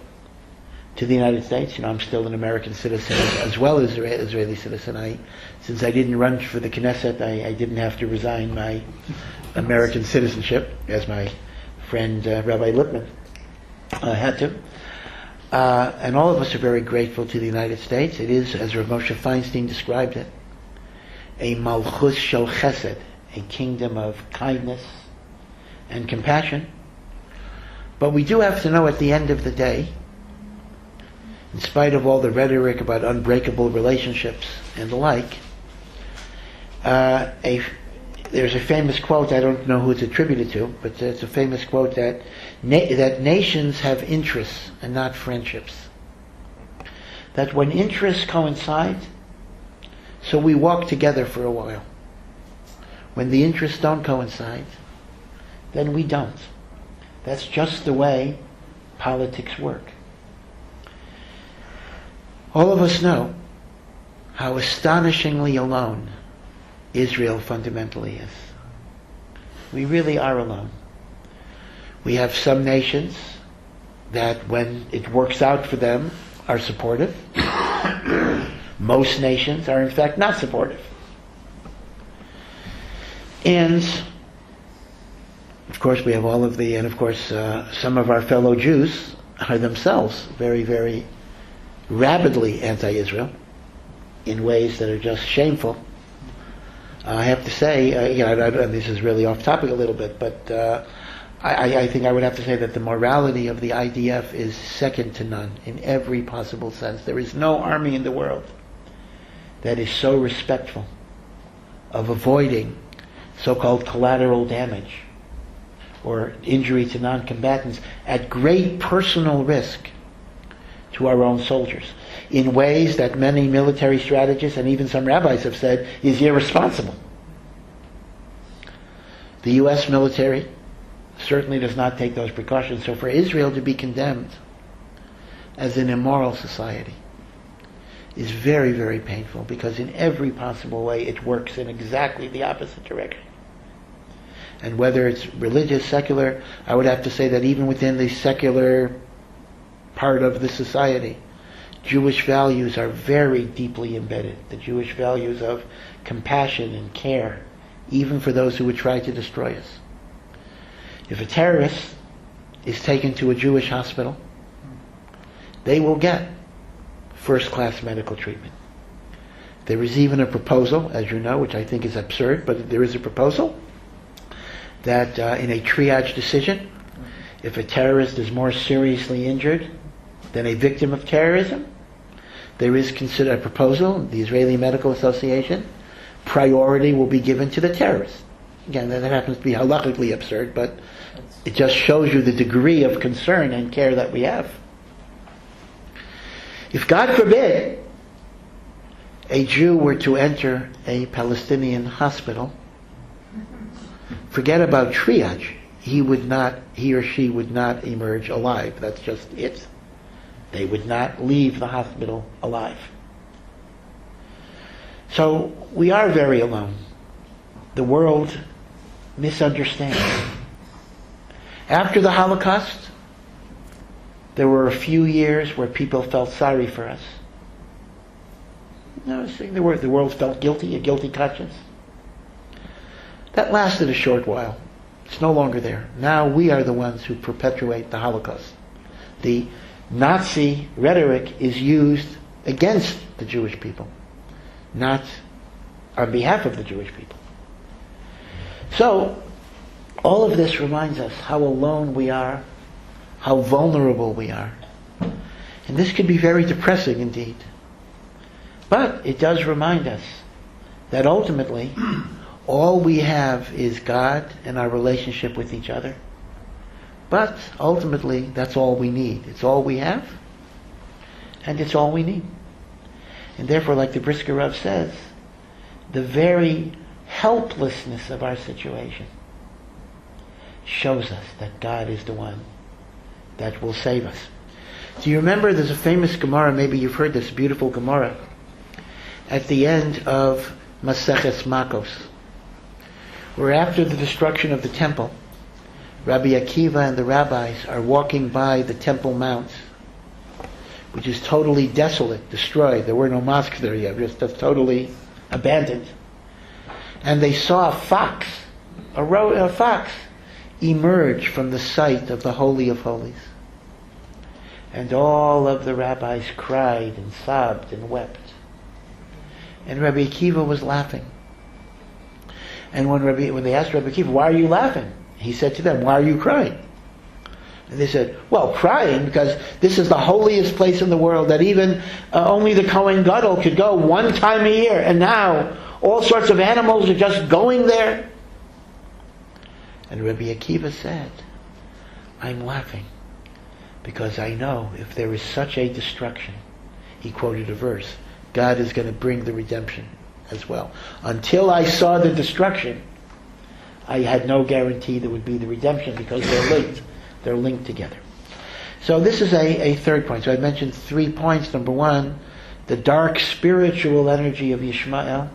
to the United States. I'm still an American citizen as well as an Israeli citizen. Since I didn't run for the Knesset, I didn't have to resign my American citizenship, as my friend Rabbi Lippman had to. And all of us are very grateful to the United States. It is, as Rav Moshe Feinstein described it, a malchus shel chesed, a kingdom of kindness and compassion. But we do have to know at the end of the day, in spite of all the rhetoric about unbreakable relationships and the like, there's a famous quote, I don't know who it's attributed to, but it's a famous quote that nations have interests and not friendships. That when interests coincide, so we walk together for a while. When the interests don't coincide, then we don't. That's just the way politics work. All of us know how astonishingly alone Israel fundamentally is. We really are alone. We have some nations that, when it works out for them, are supportive. Most nations are, in fact, not supportive. And, of course, we have some of our fellow Jews are themselves very, very rabidly anti-Israel in ways that are just shameful. I have to say, and this is really off topic a little bit, but I think I would have to say that the morality of the IDF is second to none in every possible sense. There is no army in the world that is so respectful of avoiding so-called collateral damage or injury to non-combatants at great personal risk to our own soldiers in ways that many military strategists and even some rabbis have said is irresponsible. The U.S. military certainly does not take those precautions. So for Israel to be condemned as an immoral society is very, very painful, because in every possible way it works in exactly the opposite direction. And whether it's religious, secular, I would have to say that even within the secular part of the society, Jewish values are very deeply embedded. The Jewish values of compassion and care, even for those who would try to destroy us. If a terrorist is taken to a Jewish hospital, they will get first-class medical treatment. There is even a proposal, as you know, which I think is absurd, but there is a proposal that in a triage decision, if a terrorist is more seriously injured than a victim of terrorism, there is considered a proposal, the Israeli Medical Association, priority will be given to the terrorist. Again, that happens to be halakhically absurd, but it just shows you the degree of concern and care that we have. If, God forbid, a Jew were to enter a Palestinian hospital, forget about triage. He or she would not emerge alive. That's just it. They would not leave the hospital alive. So we are very alone. The world misunderstands. After the Holocaust, there were a few years where people felt sorry for us. No, the world felt guilty, a guilty conscience. That lasted a short while. It's no longer there. Now we are the ones who perpetuate the Holocaust. The Nazi rhetoric is used against the Jewish people, not on behalf of the Jewish people. So, all of this reminds us how alone we are, how vulnerable we are. And this can be very depressing indeed. But it does remind us that ultimately, all we have is God and our relationship with each other. But ultimately, that's all we need. It's all we have, and it's all we need. And therefore, like the Brisker Rav says, the very helplessness of our situation shows us that God is the one that will save us. Do you remember, there's a famous Gemara, maybe you've heard this beautiful Gemara, at the end of Maseches Makos, where after the destruction of the temple, Rabbi Akiva and the rabbis are walking by the Temple Mount, which is totally desolate, destroyed. There were no mosques there yet, just totally abandoned. And they saw a fox emerge from the site of the Holy of Holies. And all of the rabbis cried and sobbed and wept. And Rabbi Akiva was laughing. And when they asked Rabbi Akiva, "Why are you laughing?" he said to them, "Why are you crying?" And they said, "Well, crying because this is the holiest place in the world that even only the Kohen Gadol could go one time a year, and now all sorts of animals are just going there." And Rabbi Akiva said, "I'm laughing because I know if there is such a destruction," he quoted a verse, "God is going to bring the redemption as well. Until I saw the destruction, I had no guarantee there would be the redemption because they're linked. They're linked together." So this is a third point. So I mentioned 3 points. Number one, the dark spiritual energy of Yishmael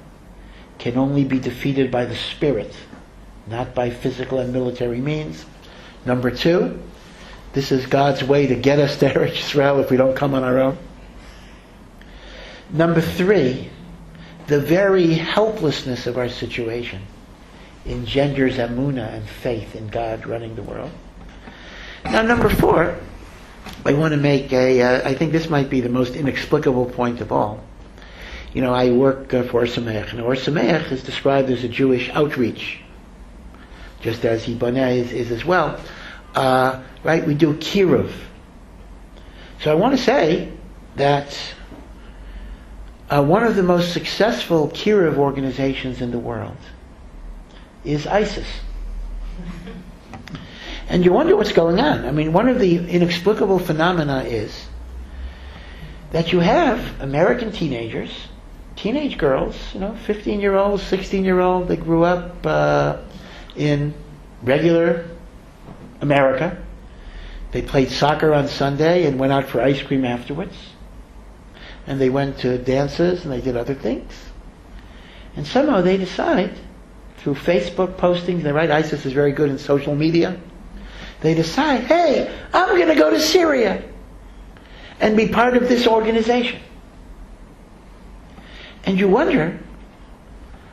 can only be defeated by the spirit not by physical and military means. Number two, this is God's way to get us to Eretz Yisrael if we don't come on our own. Number three, the very helplessness of our situation engenders emunah and faith in God running the world. Now, number four, I want to make I think this might be the most inexplicable point of all. You know, I work for Or Sameach, and Or Sameach is described as a Jewish outreach, just as Yiboneh is as well. Right? We do kiruv. So I want to say that one of the most successful kiruv organizations in the world is ISIS. And you wonder what's going on. I mean, one of the inexplicable phenomena is that you have American teenagers, teenage girls, 15-year-olds, 16-year-old, they grew up in regular America. They played soccer on Sunday and went out for ice cream afterwards. And they went to dances and they did other things. And somehow they decide, through Facebook postings, they write, ISIS is very good in social media, they decide, hey, I'm going to go to Syria and be part of this organization. And you wonder,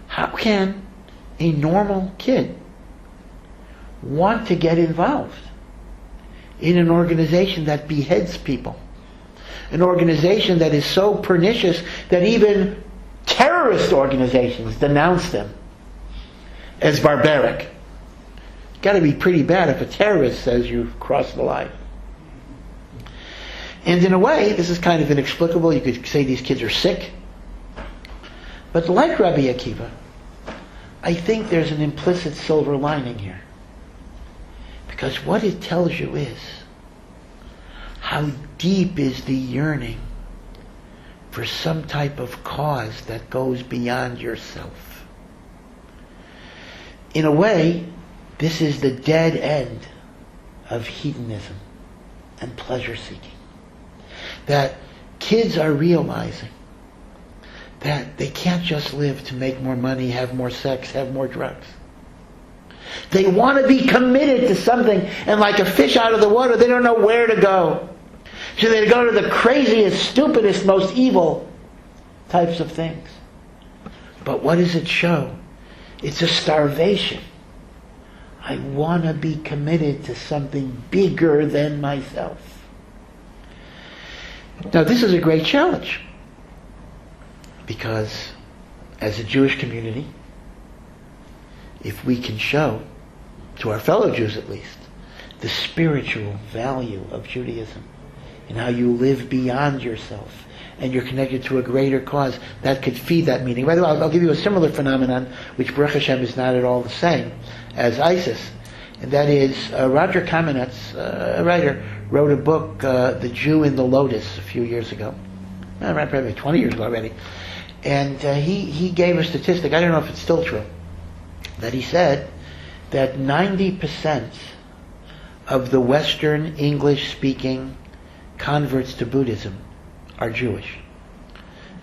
how can a normal kid want to get involved in an organization that beheads people? An organization that is so pernicious that even terrorist organizations denounce them as barbaric. Got to be pretty bad if a terrorist says you've crossed the line. And in a way, this is kind of inexplicable. You could say these kids are sick. But like Rabbi Akiva, I think there's an implicit silver lining here. Because what it tells you is how deep is the yearning for some type of cause that goes beyond yourself. In a way, this is the dead end of hedonism and pleasure seeking. That kids are realizing that they can't just live to make more money, have more sex, have more drugs. They want to be committed to something, and like a fish out of the water, they don't know where to go. So they go to the craziest, stupidest, most evil types of things. But what does it show? It's a starvation. I want to be committed to something bigger than myself. Now, this is a great challenge. Because as a Jewish community, if we can show, to our fellow Jews at least, the spiritual value of Judaism and how you live beyond yourself and you're connected to a greater cause, that could feed that meaning. By the way, I'll give you a similar phenomenon, which Baruch Hashem is not at all the same as ISIS. And that is, Roger Kamenetz, a writer, wrote a book, The Jew in the Lotus, a few years ago. Probably 20 years ago already. And he gave a statistic, I don't know if it's still true, that he said that 90% of the Western English-speaking converts to Buddhism are Jewish.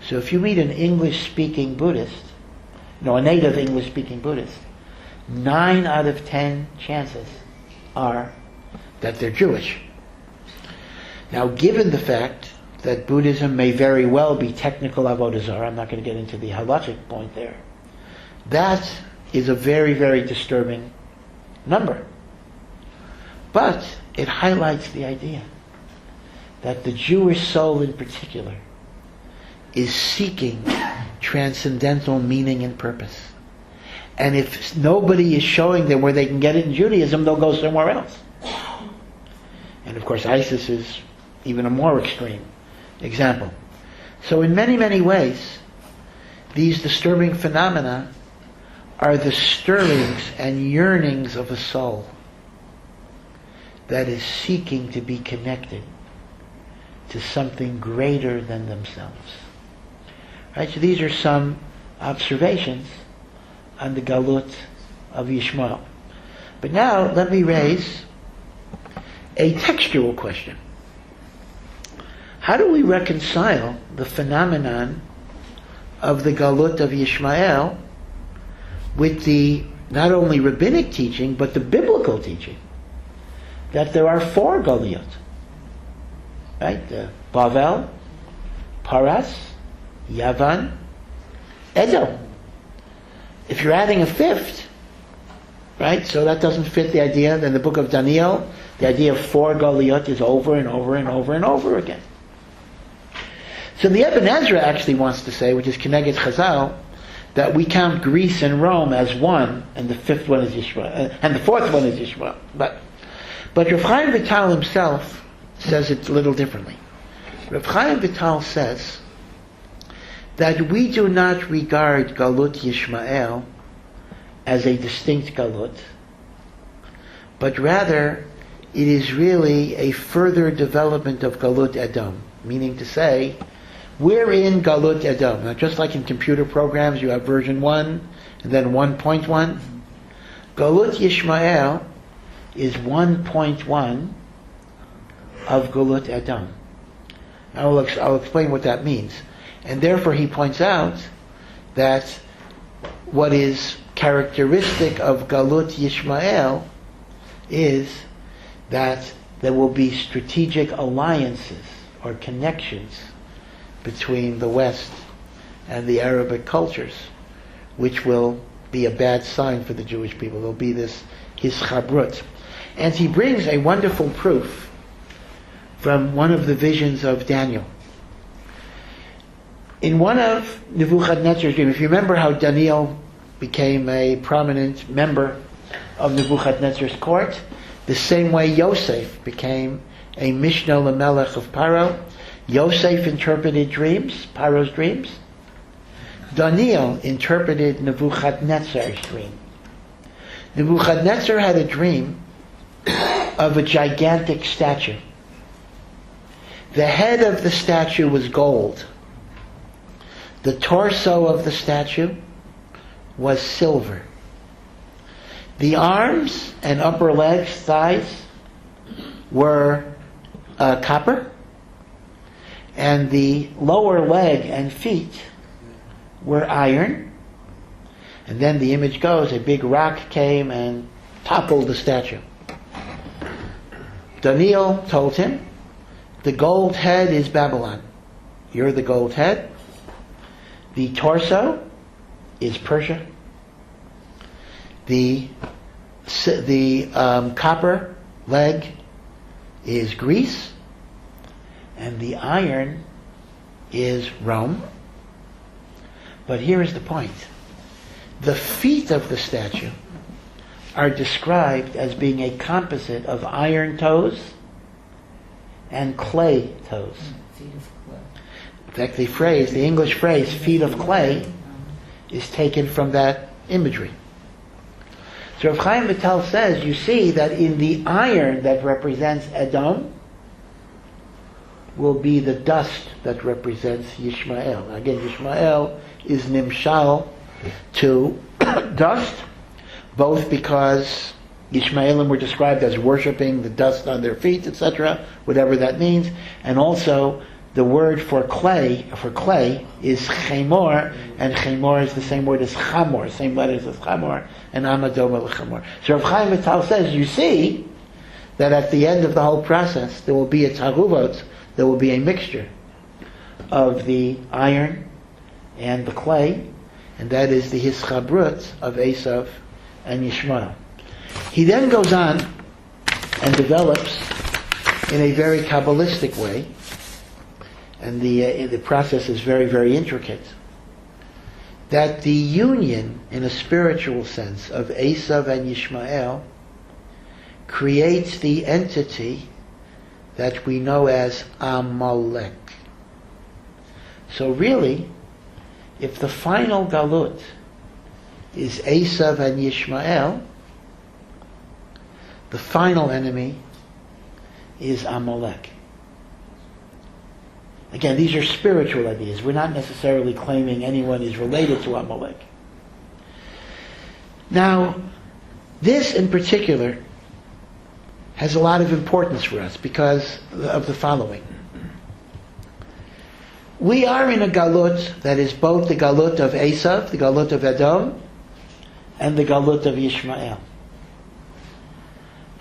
So if you meet an English-speaking Buddhist, a native English-speaking Buddhist, 9 out of 10 chances are that they're Jewish. Now, given the fact that Buddhism may very well be technical avodah zarah, I'm not going to get into the halachic point there, that is a very, very disturbing number. But it highlights the idea that the Jewish soul in particular is seeking transcendental meaning and purpose. And if nobody is showing them where they can get it in Judaism, they'll go somewhere else. And of course ISIS is even a more extreme example. So in many, many ways, these disturbing phenomena are the stirrings and yearnings of a soul that is seeking to be connected to something greater than themselves. Right? So these are some observations on the Galut of Yishmael. But now let me raise a textual question. How do we reconcile the phenomenon of the Galut of Yishmael with the not only rabbinic teaching, but the biblical teaching, that there are 4 Galiot. Right? Bavel, Paras, Yavan, Edom. If you're adding a 5th, right, so that doesn't fit the idea. Then the book of Daniel, the idea of 4 Galiot is over and over and over and over again. So the Ibn Ezra actually wants to say, which is Keneged Chazal, that we count Greece and Rome as one, and the 5th one is Yishmael, and the 4th one is Yishmael. But Rav Chaim Vital himself says it a little differently. Rav Chaim Vital says that we do not regard Galut Yishmael as a distinct Galut, but rather it is really a further development of Galut Edom, meaning to say, we're in Galut Edom. Now, just like in computer programs, you have version 1 and then 1.1. Galut Yishmael is 1.1 of Galut Edom. I'll explain what that means. And therefore he points out that what is characteristic of Galut Yishmael is that there will be strategic alliances or connections between the West and the Arabic cultures, which will be a bad sign for the Jewish people. There'll be this hischabrut. And he brings a wonderful proof from one of the visions of Daniel. In one of Nebuchadnezzar's dreams, if you remember how Daniel became a prominent member of Nebuchadnezzar's court, the same way Yosef became a Mishnah Lamelech of Paro. Yosef interpreted dreams, Paro's dreams. Daniel interpreted Nebuchadnezzar's dream. Nebuchadnezzar had a dream of a gigantic statue. The head of the statue was gold. The torso of the statue was silver. The arms and upper legs, thighs, were copper. And the lower leg and feet were iron. And then the image goes, a big rock came and toppled the statue. Daniel told him, the gold head is Babylon. You're the gold head. The torso is Persia. The copper leg is Greece. And the iron is Rome. But here is the point. The feet of the statue are described as being a composite of iron toes and clay toes. Feet of clay. In fact, the English phrase, feet of clay, is taken from that imagery. So Rav Chaim Vital says, you see that in the iron that represents Edom, will be the dust that represents Yishmael. Again, Yishmael is nimshal to dust, both because Yishmaelim were described as worshipping the dust on their feet, etc., whatever that means, and also the word for clay is chemor, and chemor is the same word as chamor, same letters as chamor, and amadoma l'chamor. So Rav Chaim Vital says, you see that at the end of the whole process, there will be a taruvot, there will be a mixture of the iron and the clay, and that is the hischabrut of Esav and Yishmael. He then goes on and develops in a very Kabbalistic way, and the process is very, very intricate, that the union, in a spiritual sense, of Esav and Yishmael creates the entity that we know as Amalek. So really, if the final Galut is Esav and Yishmael, the final enemy is Amalek. Again, these are spiritual ideas. We're not necessarily claiming anyone is related to Amalek. Now, this in particular has a lot of importance for us because of the following. We are in a galut that is both the galut of Esav, the galut of Edom, and the Galut of Yishmael.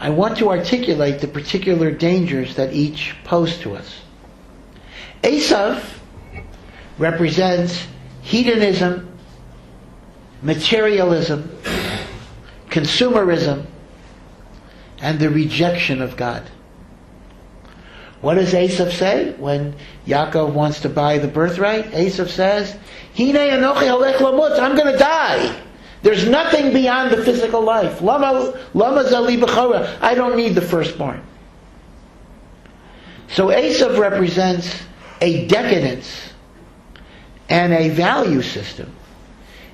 I want to articulate the particular dangers that each pose to us. Esav represents hedonism, materialism, consumerism, and the rejection of God. What does Esav say when Yaakov wants to buy the birthright? Esav says, Hine anochi halech lamut, I'm going to die. There's nothing beyond the physical life. Lama zali b'chora, I don't need the firstborn. So Esav represents a decadence and a value system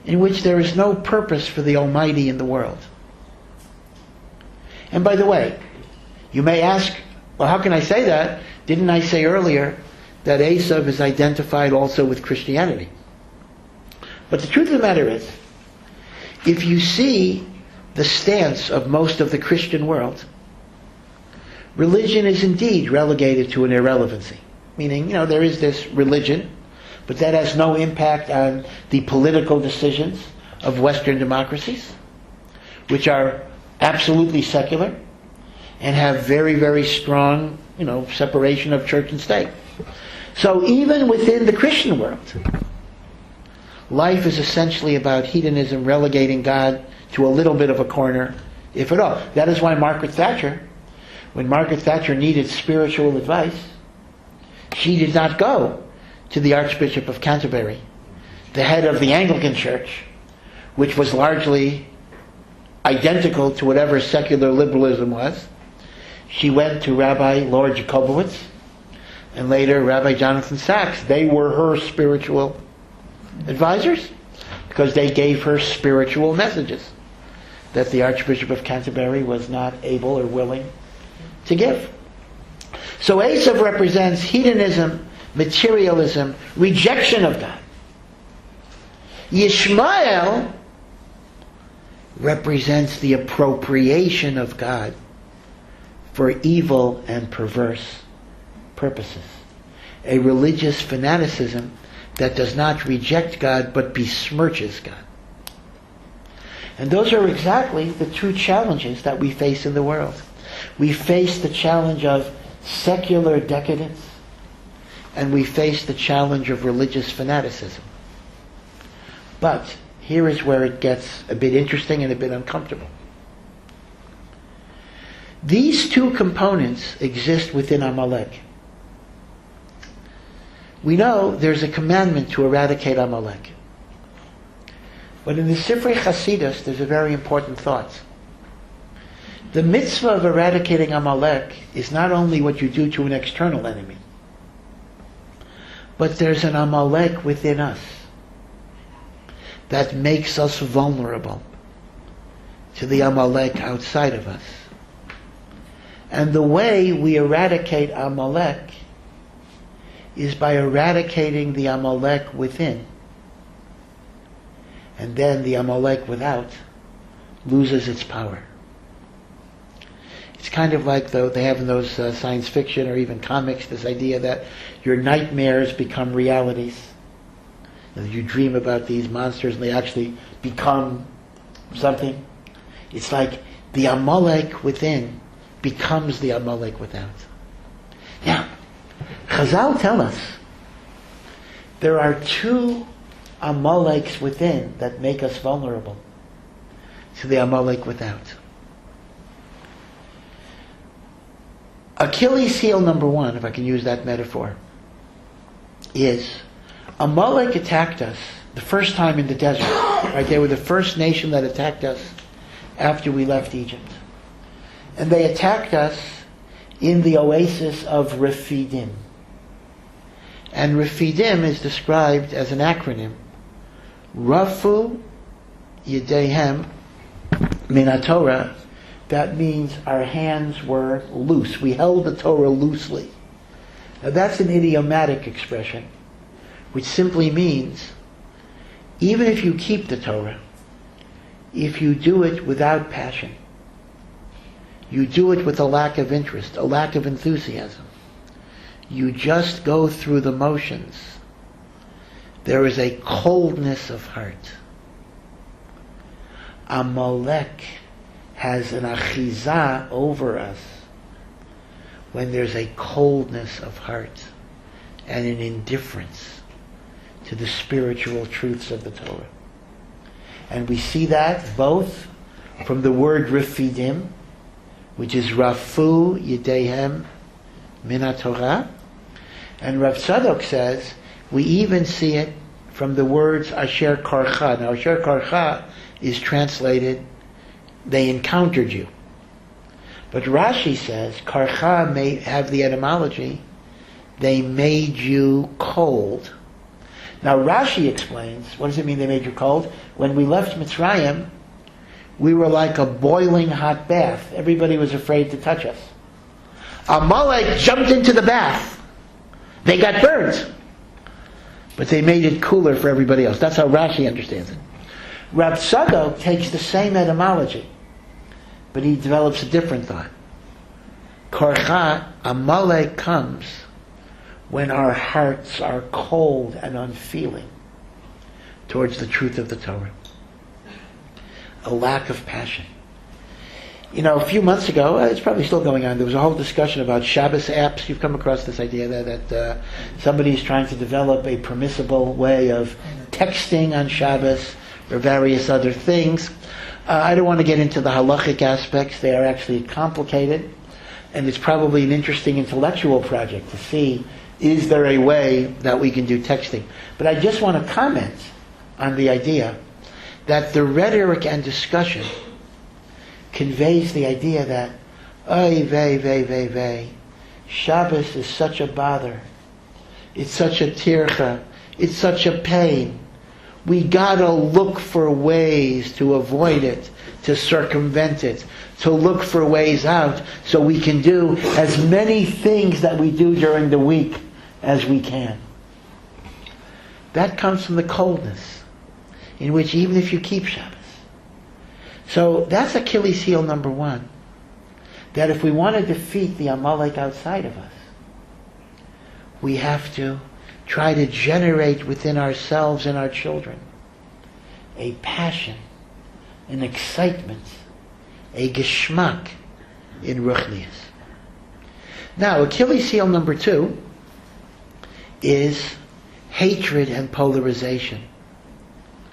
in which there is no purpose for the Almighty in the world. And by the way, you may ask, well, how can I say that? Didn't I say earlier that Esav is identified also with Christianity? But the truth of the matter is, if you see the stance of most of the Christian world, religion is indeed relegated to an irrelevancy. Meaning, there is this religion, but that has no impact on the political decisions of Western democracies, which are absolutely secular and have very, very strong, separation of church and state. So even within the Christian world, life is essentially about hedonism, relegating God to a little bit of a corner, if at all. That is why when Margaret Thatcher needed spiritual advice, she did not go to the Archbishop of Canterbury, the head of the Anglican Church, which was largely identical to whatever secular liberalism was. She went to Rabbi Lord Jacobowitz and later Rabbi Jonathan Sachs. They were her spiritual advisors because they gave her spiritual messages that the Archbishop of Canterbury was not able or willing to give. So Esav represents hedonism, materialism, rejection of God. Yishmael represents the appropriation of God for evil and perverse purposes. A religious fanaticism that does not reject God but besmirches God. And those are exactly the two challenges that we face in the world. We face the challenge of secular decadence, and we face the challenge of religious fanaticism. But here is where it gets a bit interesting and a bit uncomfortable. These two components exist within Amalek. We know there's a commandment to eradicate Amalek. But in the Sifrei Chasidus, there's a very important thought. The mitzvah of eradicating Amalek is not only what you do to an external enemy, but there's an Amalek within us that makes us vulnerable to the Amalek outside of us. And the way we eradicate Amalek is by eradicating the Amalek within. And then the Amalek without loses its power. It's kind of like they have in those science fiction or even comics, this idea that your nightmares become realities. And you dream about these monsters and they actually become something. It's like the Amalek within becomes the Amalek without. Now, Chazal tell us there are two Amaleks within that make us vulnerable to the Amalek without. Achilles' heel number one, if I can use that metaphor, is Amalek attacked us the first time in the desert. Right? They were the first nation that attacked us after we left Egypt. And they attacked us in the oasis of Refidim. And Refidim is described as an acronym. Rafu Yedehem Min HaTorah. That means our hands were loose. We held the Torah loosely. Now that's an idiomatic expression, which simply means even if you keep the Torah, if you do it without passion, you do it with a lack of interest, a lack of enthusiasm, you just go through the motions, there is a coldness of heart. Amalek has an achiza over us when there's a coldness of heart and an indifference to the spiritual truths of the Torah. And we see that both from the word refidim, which is rafu yedehem min haTorah, and Rav Tzadok says we even see it from the words asher karcha. Now asher karcha is translated, they encountered you. But Rashi says karcha may have the etymology, they made you cold. Now Rashi explains, what does it mean they made you cold? When we left Mitzrayim, we were like a boiling hot bath. Everybody was afraid to touch us. Amalek jumped into the bath. They got burned. But they made it cooler for everybody else. That's how Rashi understands it. Rav Tzadok takes the same etymology, but he develops a different thought. Korcha, Amalek comes when our hearts are cold and unfeeling towards the truth of the Torah. A lack of passion. You know, a few months ago, it's probably still going on, there was a whole discussion about Shabbos apps. You've come across this idea that somebody's trying to develop a permissible way of texting on Shabbos or various other things. I don't want to get into the halachic aspects. They are actually complicated, and it's probably an interesting intellectual project to see, is there a way that we can do texting? But I just want to comment on the idea that the rhetoric and discussion conveys the idea that, oy vey, vey, vey, vey, Shabbos is such a bother. It's such a tircha. It's such a pain. We gotta look for ways to avoid it, to circumvent it, to look for ways out so we can do as many things that we do during the week as we can. That comes from the coldness in which even if you keep Shabbos. So that's Achilles heel number one. That if we want to defeat the Amalek outside of us, we have to try to generate within ourselves and our children a passion, an excitement, a geschmack in ruchnius. Now, Achilles heel number two is hatred and polarization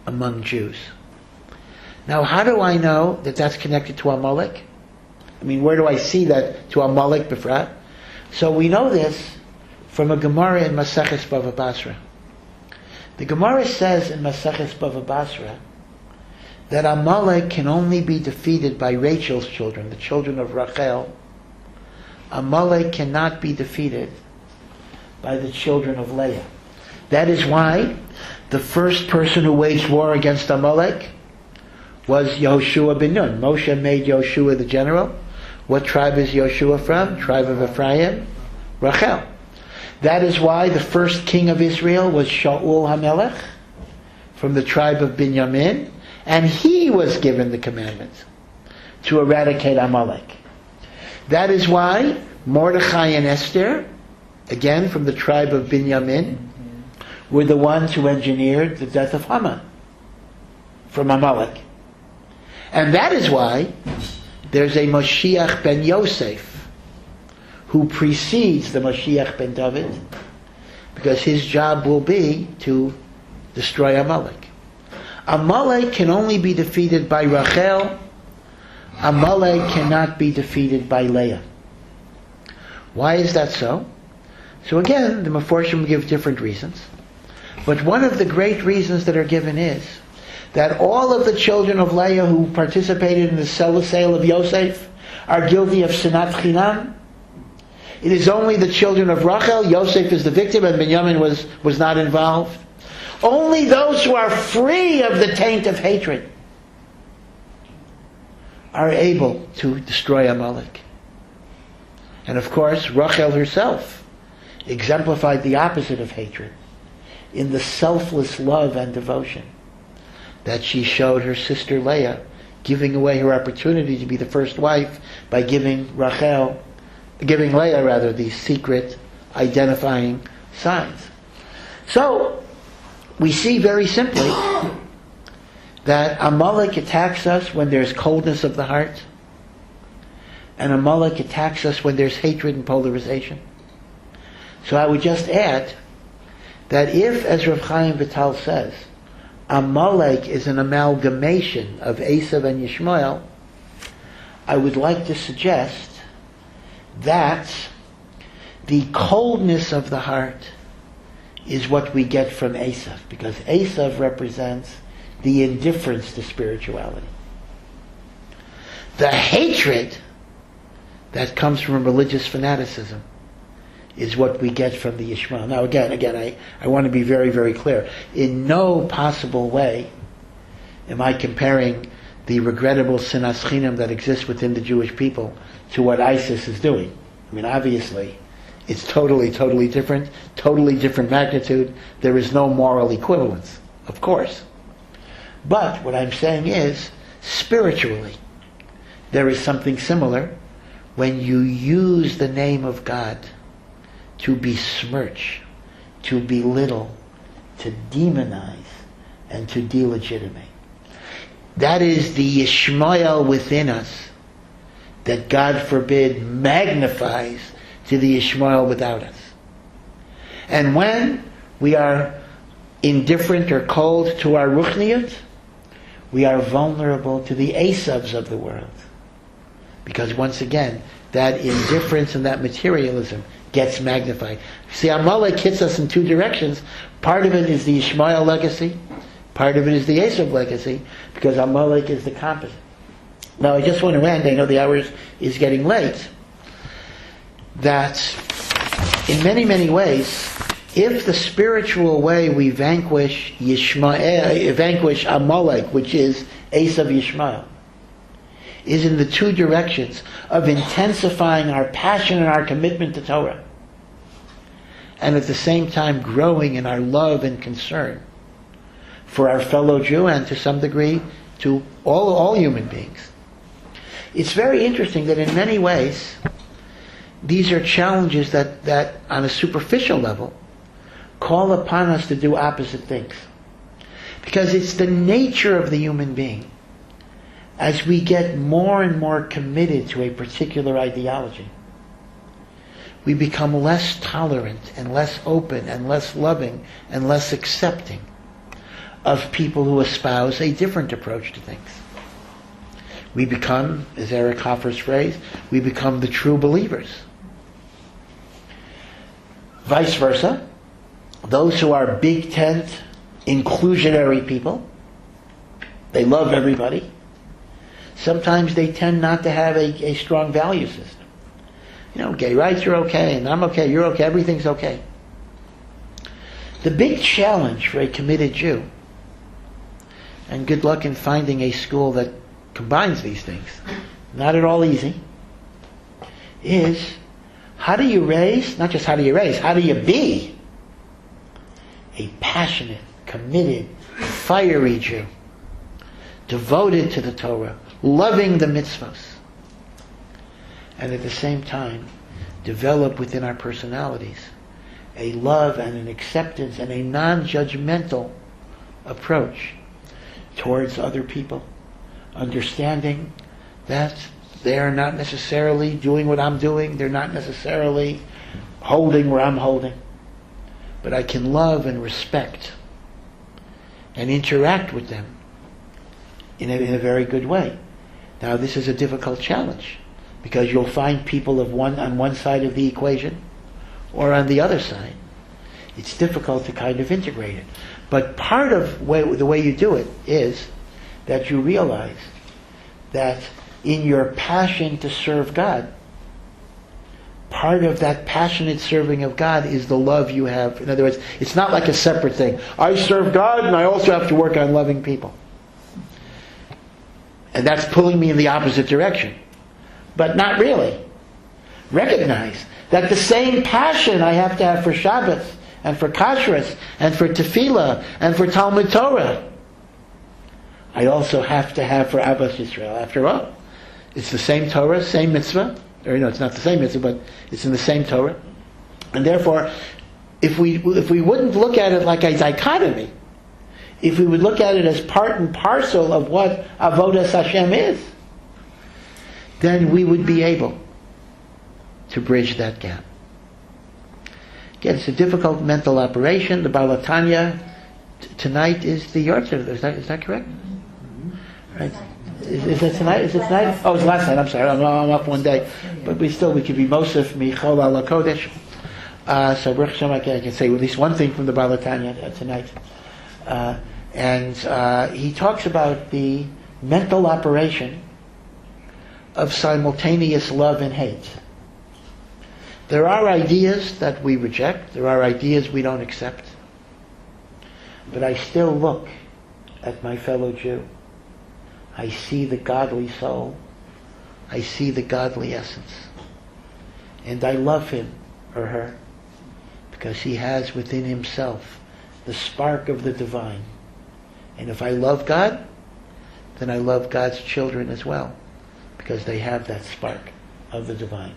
among Jews. Now, how do I know that that's connected to Amalek? I mean, where do I see that to Amalek Befrat? So we know this from a Gemara in Maseches Bava Basra. The Gemara says in Maseches Bava Basra that Amalek can only be defeated by Rachel's children, the children of Rachel. Amalek cannot be defeated by the children of Leah. That is why the first person who waged war against Amalek was Yoshua ben Nun. Moshe made Yoshua the general. What tribe is Yoshua from? Tribe of Ephraim? Rachel. That is why the first king of Israel was Shaul HaMelech from the tribe of Binyamin, and he was given the commandment to eradicate Amalek. That is why Mordechai and Esther, again from the tribe of Binyamin, were the ones who engineered the death of Haman from Amalek. And that is why there's a Moshiach ben Yosef who precedes the Moshiach ben David, because his job will be to destroy Amalek. Amalek can only be defeated by Rachel. Amalek cannot be defeated by Leah. Why is that so? So again, the Meforshim give different reasons. But one of the great reasons that are given is that all of the children of Leah who participated in the sale of Yosef are guilty of sinat chinam. It is only the children of Rachel, Yosef is the victim, and Binyamin was not involved. Only those who are free of the taint of hatred are able to destroy Amalek. And of course, Rachel herself exemplified the opposite of hatred in the selfless love and devotion that she showed her sister Leah, giving away her opportunity to be the first wife by giving Leah these secret identifying signs. So, we see very simply that Amalek attacks us when there's coldness of the heart, and Amalek attacks us when there's hatred and polarization. So I would just add that if, as Rav Chaim Vital says, Amalek is an amalgamation of Esav and Yishmael, I would like to suggest that the coldness of the heart is what we get from Esav, because Esav represents the indifference to spirituality. The hatred that comes from religious fanaticism is what we get from the Ishmael. Now again, I want to be very, very clear. In no possible way am I comparing the regrettable sinas chinam that exists within the Jewish people to what ISIS is doing. I mean, obviously, it's totally different magnitude. There is no moral equivalence, of course. But what I'm saying is, spiritually, there is something similar when you use the name of God to besmirch, to belittle, to demonize, and to delegitimate. That is the Yishmael within us that, God forbid, magnifies to the Ishmael without us. And when we are indifferent or cold to our ruchniyut, we are vulnerable to the Esavs of the world. Because once again, that indifference and that materialism gets magnified. See, Amalek hits us in two directions. Part of it is the Ishmael legacy. Part of it is the Esav legacy, because Amalek is the composite. Now, I just want to end, I know the hour is getting late, that in many, many ways, if the spiritual way we vanquish Amalek, which is Esav Yishmael, is in the two directions of intensifying our passion and our commitment to Torah, and at the same time growing in our love and concern for our fellow Jew and to some degree to all human beings. It's very interesting that in many ways these are challenges that on a superficial level call upon us to do opposite things. Because it's the nature of the human being, as we get more and more committed to a particular ideology, we become less tolerant and less open and less loving and less accepting of people who espouse a different approach to things. We become, as Eric Hoffer's phrase, we become the true believers. Vice versa, those who are big tent, inclusionary people, they love everybody. Sometimes they tend not to have a strong value system. You know, gay rights are okay, and I'm okay, you're okay, everything's okay. The big challenge for a committed Jew, and good luck in finding a school that combines these things, not at all easy, is how do you raise, not just how do you raise, how do you be a passionate, committed, fiery Jew, devoted to the Torah, loving the mitzvahs, and at the same time develop within our personalities a love and an acceptance and a non-judgmental approach towards other people, understanding that they are not necessarily doing what I'm doing, they're not necessarily holding where I'm holding, but I can love and respect and interact with them in a very good way. Now, this is a difficult challenge, because you'll find people on one side of the equation or on the other side. It's difficult to kind of integrate it. But part of the way you do it is that you realize that in your passion to serve God, part of that passionate serving of God is the love you have. In other words, it's not like a separate thing. I serve God and I also have to work on loving people. And that's pulling me in the opposite direction. But not really. Recognize that the same passion I have to have for Shabbos and for Kashrus and for Tefillah and for Talmud Torah, I also have to have for Abbas Yisrael. After all, it's the same Torah, same mitzvah. Or it's not the same mitzvah, but it's in the same Torah. And therefore, if we wouldn't look at it like a dichotomy, if we would look at it as part and parcel of what Avodas Hashem is, then we would be able to bridge that gap. Again, it's a difficult mental operation. The Balatanya tonight is the Yortzeit. Is that correct? Right. Is it tonight? Is it tonight? Oh, it's last night. I'm sorry. I'm up one day, but we could be Mosef Michol Ala Kodesh. So Baruch Hashem, I can say at least one thing from the Balatanya tonight. And he talks about the mental operation of simultaneous love and hate. There are ideas that we reject. There are ideas we don't accept. But I still look at my fellow Jew. I see the godly soul. I see the godly essence. And I love him or her because he has within himself the spark of the divine. And if I love God, then I love God's children as well, because they have that spark of the divine.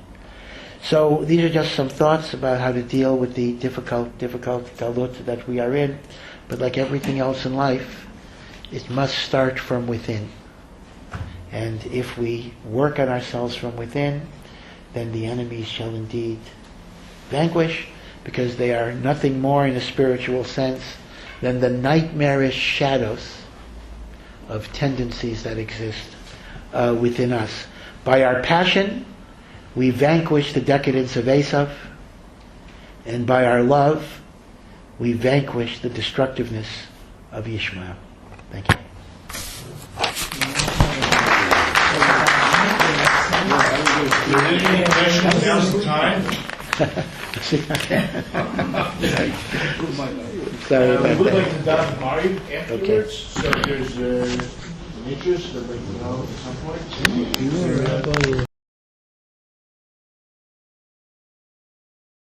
So these are just some thoughts about how to deal with the difficult galut that we are in. But like everything else in life, it must start from within. And if we work on ourselves from within, then the enemies shall indeed vanquish, because they are nothing more in a spiritual sense than the nightmarish shadows of tendencies that exist within us. By our passion, we vanquish the decadence of Esav, and by our love, we vanquish the destructiveness of Yishmael. Thank you. Any questions? Now's the time. Sorry We about would that. like to dive Mari afterwards, so if there's an interest, I'd like to know at some point.